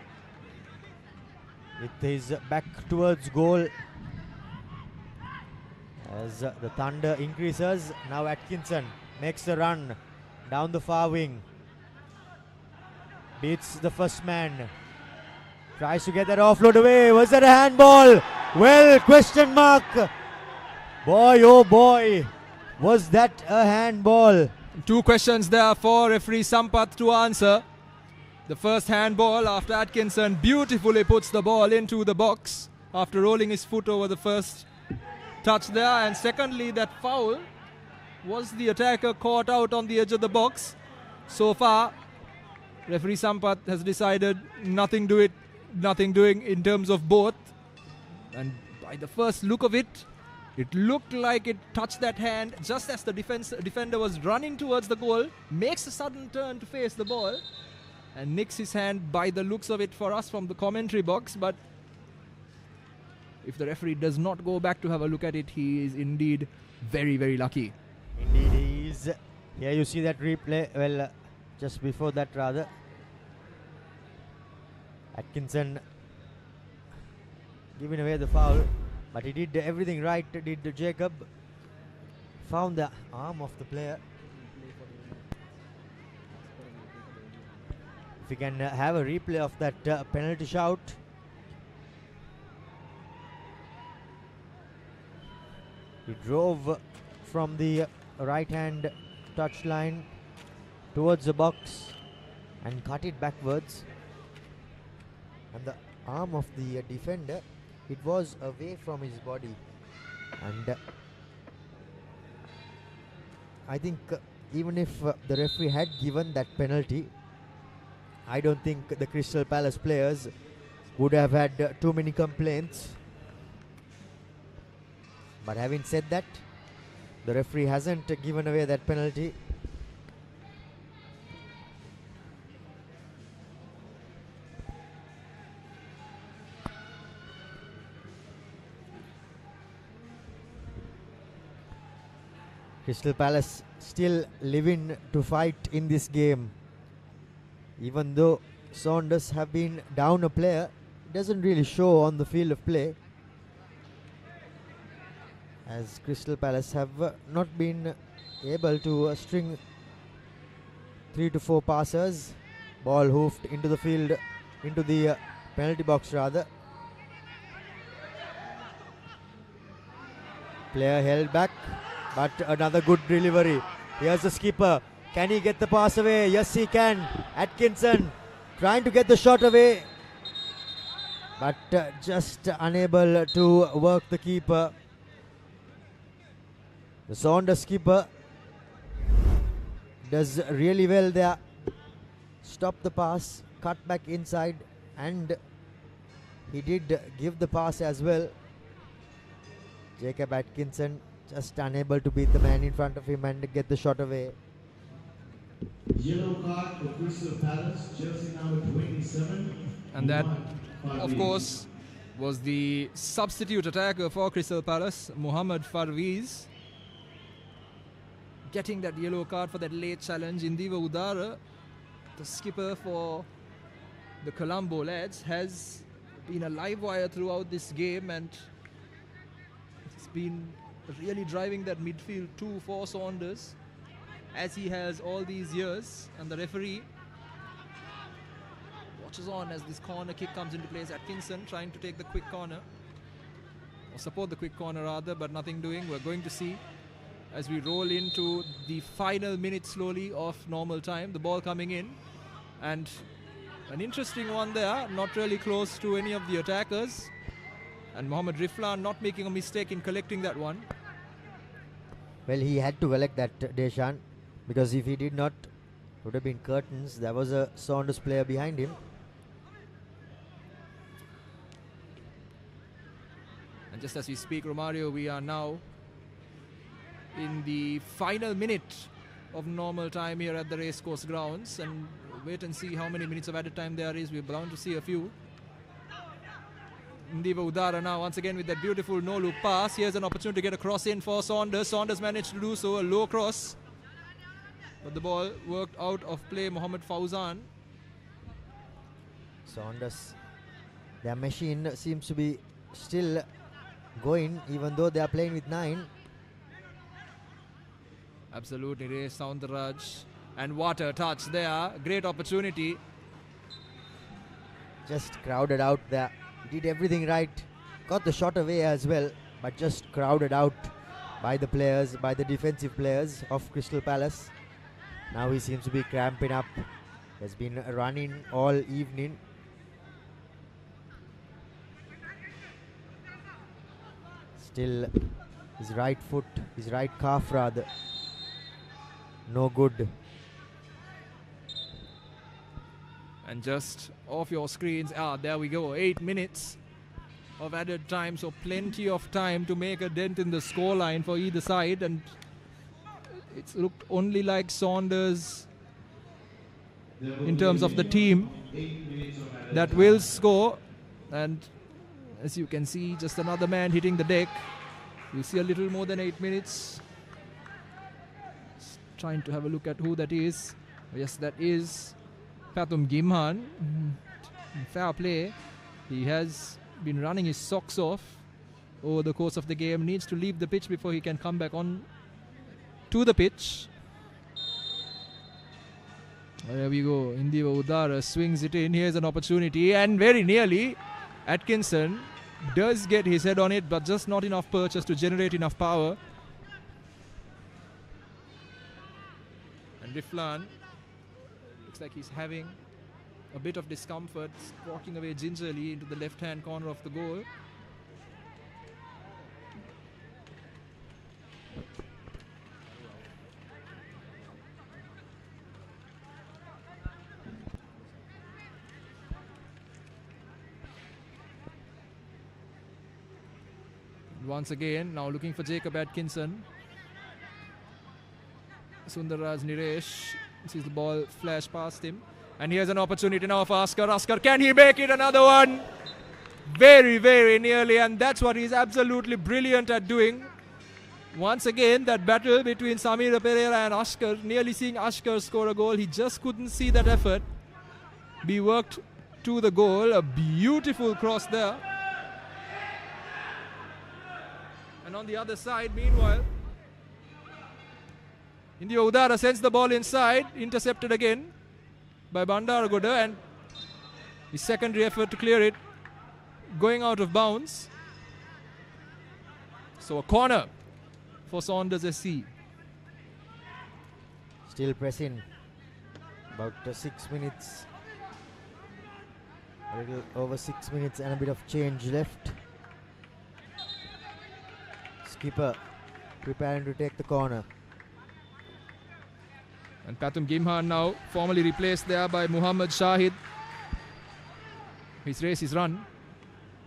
with his back towards goal. As the thunder increases, now Atkinson makes the run down the far wing. Beats the first man. Tries to get that offload away. Was that a handball? Well, question mark. Boy, oh boy. Was that a handball? Two questions there for referee Sampath to answer. The first handball after Atkinson beautifully puts the ball into the box after rolling his foot over the first touch there, and secondly, that foul was the attacker caught out on the edge of the box. So far, referee Sampath has decided nothing doing in terms of both, and by the first look of it, it looked like it touched that hand just as the defender was running towards the goal, makes a sudden turn to face the ball and nicks his hand by the looks of it for us from the commentary box. But if the referee does not go back to have a look at it, he is indeed very, very lucky. Indeed he is. Here you see that replay. Well, just before that rather. Atkinson giving away the foul, but he did everything right, did Jacob. Found the arm of the player. If we can have a replay of that penalty shout. He drove from the right hand touchline towards the box and cut it backwards, and the arm of the defender, it was away from his body, and I think even if the referee had given that penalty, I don't think the Crystal Palace players would have had too many complaints. But having said that, the referee hasn't given away that penalty. Crystal Palace still living to fight in this game. Even though Saunders have been down a player, it doesn't really show on the field of play, as Crystal Palace have not been able to string 3 to 4 passers. Ball hoofed into the field, into the penalty box rather. Player held back, but another good delivery. Here's the skipper. Can he get the pass away? Yes, he can. Atkinson trying to get the shot away, but just unable to work the keeper. The Saunders keeper does really well there. Stop the pass, cut back inside, and he did give the pass as well. Jacob Atkinson just unable to beat the man in front of him and get the shot away. Yellow card for Crystal Palace, jersey number 27. And that, of course, was the substitute attacker for Crystal Palace, Mohammad Farweez. Getting that yellow card for that late challenge. Indiva Udara, the skipper for the Colombo lads, has been a live wire throughout this game, and it's been really driving that midfield too for Saunders, as he has all these years. And the referee watches on as this corner kick comes into place. Atkinson trying to take the quick corner, or support the quick corner rather, but nothing doing. We're going to see as we roll into the final minute slowly of normal time. The ball coming in, and an interesting one there, not really close to any of the attackers, and Mohammad Riflan not making a mistake in collecting that one. Well, he had to collect that, Deshan, because if he did not, it would have been curtains. There was a Saunders player behind him. And just as we speak, Romario, we are now in the final minute of normal time here at the racecourse grounds, and wait and see how many minutes of added time there is. We're bound to see a few. Indiva Udara now once again with that beautiful no-look pass. Here's an opportunity to get a cross in for Saunders. Saunders managed to do so, a low cross, but the ball worked out of play. Mohammad Fauzan. Saunders, their machine seems to be still going, even though they are playing with 9. Absolutely, Ray Soundaraj. And what a touch there. Great opportunity. Just crowded out there. Did everything right. Got the shot away as well, but just crowded out by the players, by the defensive players of Crystal Palace. Now he seems to be cramping up. Has been running all evening. Still, his right foot, his right calf rather, no good. And just off your screens, there we go, 8 minutes of added time, so plenty of time to make a dent in the scoreline for either side, and it's looked only like Saunders in terms of the team that will score. And as you can see, just another man hitting the deck. You see a little more than 8 minutes. Just trying to have a look at who that is. Yes, that is Pathum Gimhan. Fair play. He has been running his socks off over the course of the game. Needs to leave the pitch before he can come back on to the pitch. There we go. Indiva Udara swings it in. Here's an opportunity, and very nearly Atkinson does get his head on it, but just not enough purchase to generate enough power. And Riflan looks like he's having a bit of discomfort, walking away gingerly into the left-hand corner of the goal. Once again, now looking for Jacob Atkinson. Sundarraj Niresh sees the ball flash past him. And here's an opportunity now for Askar. Askar, can he make it? Another one. Very, very nearly. And that's what he's absolutely brilliant at doing. Once again, that battle between Samira Pereira and Askar. Nearly seeing Askar score a goal. He just couldn't see that effort be worked to the goal. A beautiful cross there. And on the other side, meanwhile, Indiva Udara sends the ball inside, intercepted again by Bandaragoda, and his secondary effort to clear it going out of bounds. So a corner for Saunders SC. Still pressing. About 6 minutes. A little over 6 minutes and a bit of change left. Skipper preparing to take the corner. And Pathum Gimhan now formally replaced there by Muhammad Shahid. His race is run.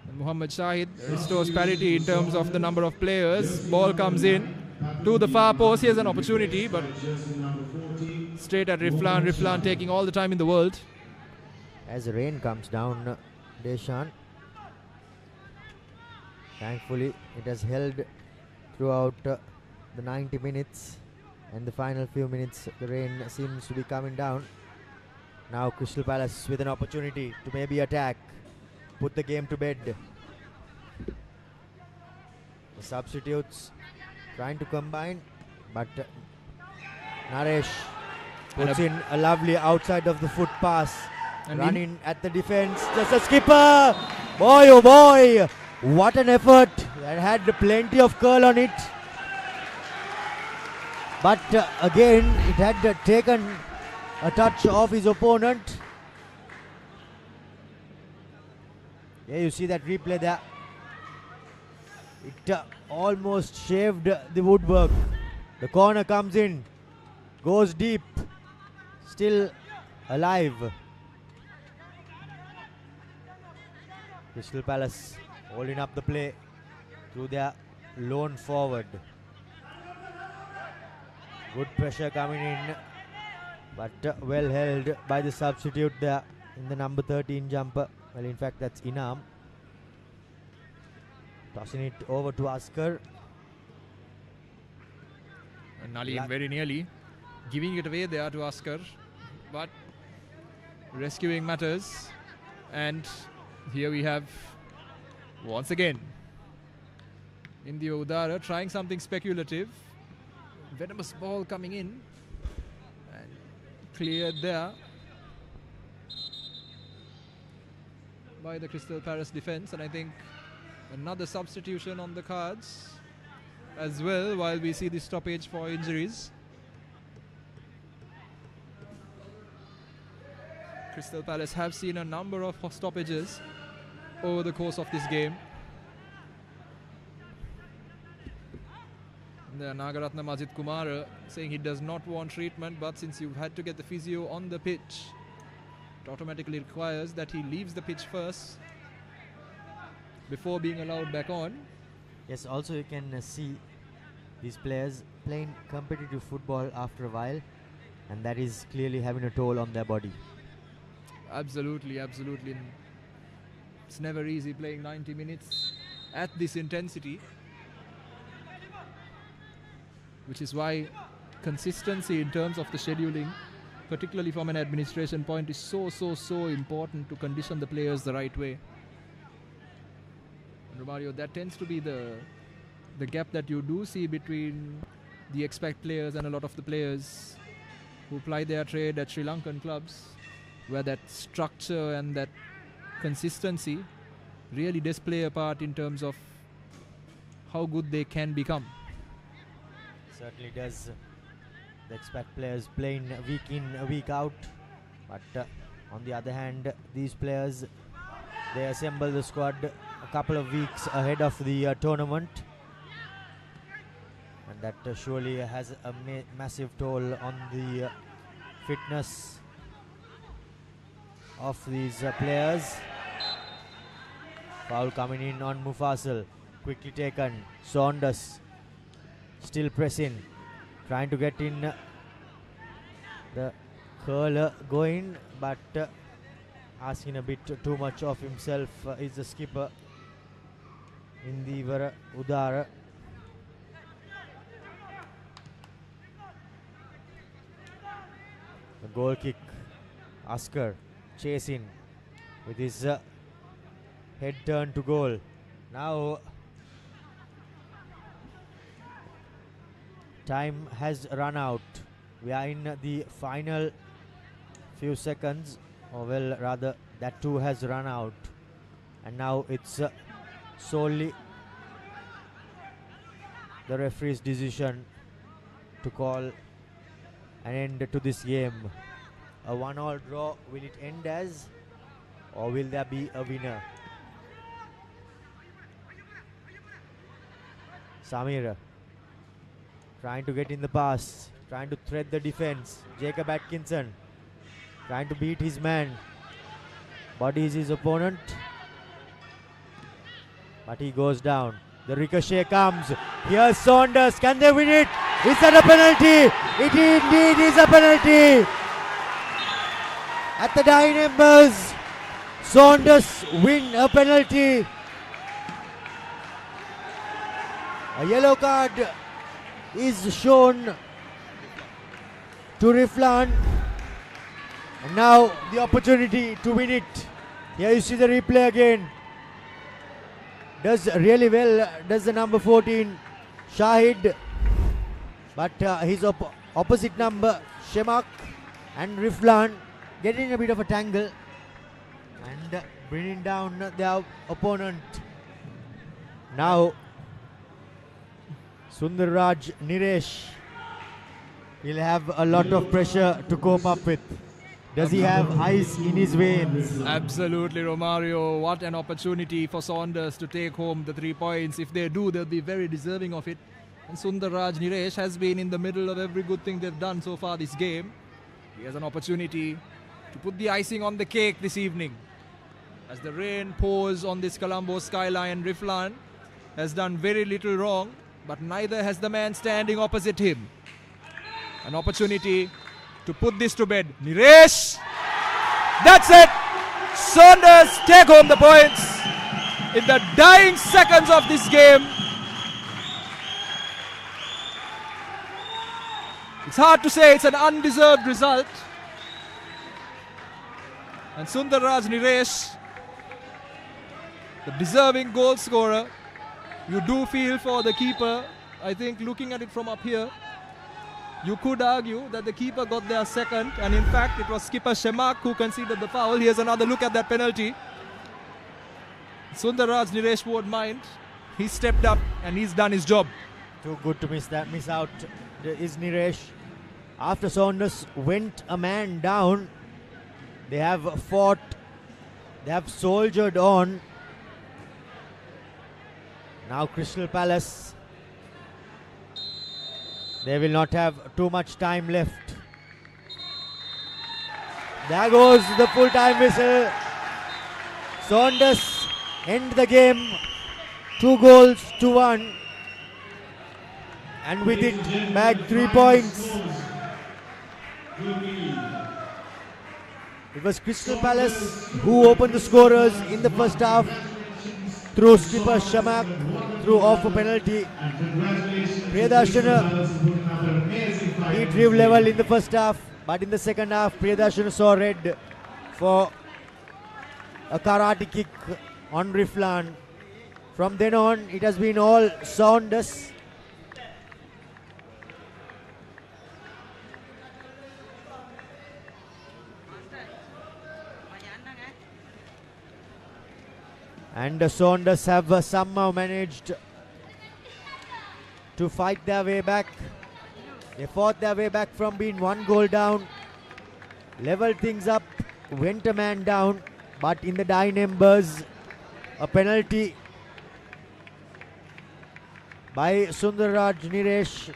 And Muhammad Shahid restores parity in terms of the number of players. Ball comes in to the far post. Here's an opportunity, but straight at Riflan. Riflan taking all the time in the world. As the rain comes down, Deshan. Thankfully, it has held throughout the 90 minutes, and the final few minutes the rain seems to be coming down. Now Crystal Palace with an opportunity to maybe attack, put the game to bed. The substitutes trying to combine, but Naresh puts in a lovely outside of the foot pass, And running at the defense. Just a skipper! Boy, oh boy! What an effort! That had plenty of curl on it. But again, it had taken a touch off his opponent. Yeah, you see that replay there. It almost shaved the woodwork. The corner comes in, goes deep, still alive. Crystal Palace holding up the play through their lone forward. Good pressure coming in, but well held by the substitute there in the number 13 jumper. Well, in fact, that's Inam. Tossing it over to Askar. And Nalim very nearly giving it away there to Askar, but rescuing matters. And here we have once again India Udara trying something speculative. Venomous ball coming in and cleared there by the Crystal Palace defense, and I think another substitution on the cards as well while we see the stoppage for injuries. Crystal Palace have seen a number of stoppages over the course of this game. The Nagaratna Majid Kumar saying he does not want treatment, but since you've had to get the physio on the pitch, it automatically requires that he leaves the pitch first before being allowed back on. Yes, also you can see these players playing competitive football after a while, and that is clearly having a toll on their body. Absolutely, absolutely. It's never easy playing 90 minutes at this intensity, which is why consistency in terms of the scheduling, particularly from an administration point, is so important to condition the players the right way. And Romario, that tends to be the gap that you do see between the expat players and a lot of the players who ply their trade at Sri Lankan clubs, where that structure and that consistency really does play a part in terms of how good they can become. Certainly does. The expat players playing week in, week out, but on the other hand, these players, they assemble the squad a couple of weeks ahead of the tournament, and that surely has a massive toll on the fitness of these players. Foul coming in on Mufassal, quickly taken. Saunders still pressing, trying to get in the curler going, but asking a bit too much of himself is the skipper Indivara Udara. The goal kick, Askar chasing with his head turn to goal. Now time has run out. We are in the final few seconds, or well, rather that too has run out, and now it's solely the referee's decision to call an end to this game. A 1-1 draw, will it end as, or will there be a winner? Samir trying to get in the pass, trying to thread the defense. Jacob Atkinson trying to beat his man, bodies his opponent, but he goes down. The ricochet comes. Here's Saunders. Can they win it? Is that a penalty? It indeed is a penalty. At the dying embers, Saunders win a penalty. A yellow card is shown to Riflan. And now the opportunity to win it. Here you see the replay again. Does really well, does the number 14 Shahid. But his opposite number Shemak and Riflan getting a bit of a tangle and bringing down their opponent. Now Sundarraj Niresh will have a lot of pressure to cope up with. Does he have ice in his veins? Absolutely, Romario. What an opportunity for Saunders to take home the 3 points. If they do, they'll be very deserving of it. And Sundarraj Niresh has been in the middle of every good thing they've done so far this game. He has an opportunity to put the icing on the cake this evening. As the rain pours on this Colombo skyline, Riflan has done very little wrong, but neither has the man standing opposite him. An opportunity to put this to bed. Niresh! That's it! Saunders take home the points in the dying seconds of this game. It's hard to say it's an undeserved result. And Sundarraj Niresh, the deserving goal scorer. You do feel for the keeper. I think looking at it from up here, you could argue that the keeper got there second, and in fact it was skipper Shemak who conceded the foul. Here's another look at that penalty. Sundarraj Niresh won't mind. He stepped up and he's done his job. Too good to miss out is Niresh. After Saunders went a man down, they have fought, they have soldiered on. Now Crystal Palace, they will not have too much time left. There goes the full-time whistle. Saunders end the game 2-1, and with it back 3 points. It was Crystal Palace who opened the scorers in the first half through skipper Shamak through off a penalty. Priyadarshana, he drew level in the first half, but in the second half Priyadarshana saw red for a karate kick on Riflan. From then on it has been all Saunders. And the Saunders have somehow managed to fight their way back. They fought their way back from being 1 goal down, leveled things up, went a man down, but in the dying embers, a penalty by Sundarraj Niresh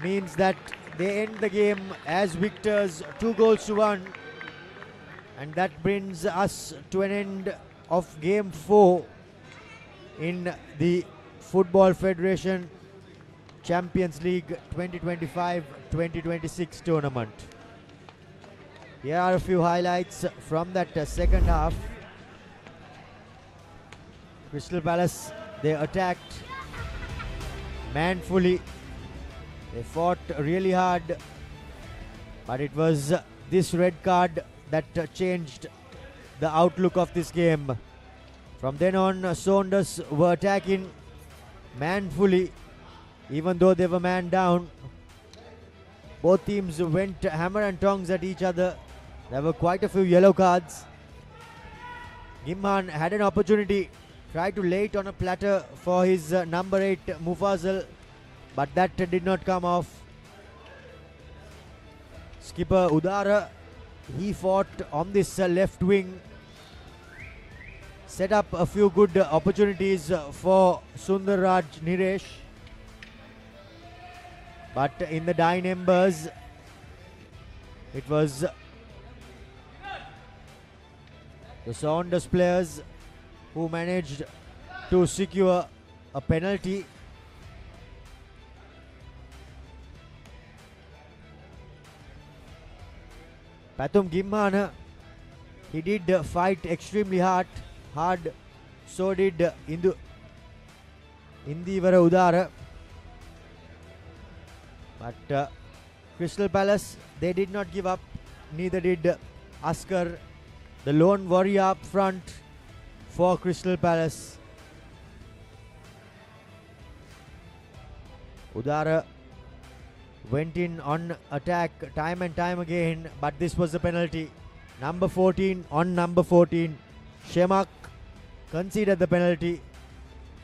means that they end the game as victors 2-1, and that brings us to an end of Game 4 in the Football Federation Champions League 2025-2026 tournament. Here are a few highlights from that second half. Crystal Palace, they attacked manfully. They fought really hard, but it was this red card that changed the outlook of this game. From then on, Saunders were attacking manfully, even though they were man down. Both teams went hammer and tongs at each other. There were quite a few yellow cards. Gimhan had an opportunity, tried to lay it on a platter for his number 8 Mufazal, but that did not come off. Skipper Udara, he fought on this left wing, set up a few good opportunities for Sundarraj Niresh, but in the dying embers, it was the Saunders players who managed to secure a penalty. Pathum Gimhan, he did fight extremely hard. So did Indivara Udara. But Crystal Palace, they did not give up. Neither did Askar, the lone warrior up front for Crystal Palace. Udara went in on attack time and time again, but this was a penalty. Number 14 on number 14. Shemak conceded the penalty,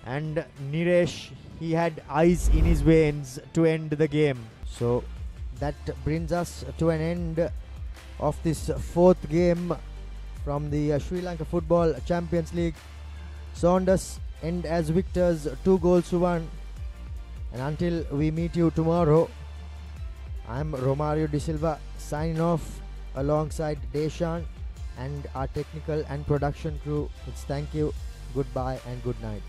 and Niresh, he had ice in his veins to end the game. So that brings us to an end of this fourth game from the Sri Lanka Football Champions League. Saunders end as victors, 2-1. And until we meet you tomorrow, I'm Romario De Silva signing off alongside Deshan and our technical and production crew. It's thank you, goodbye and good night.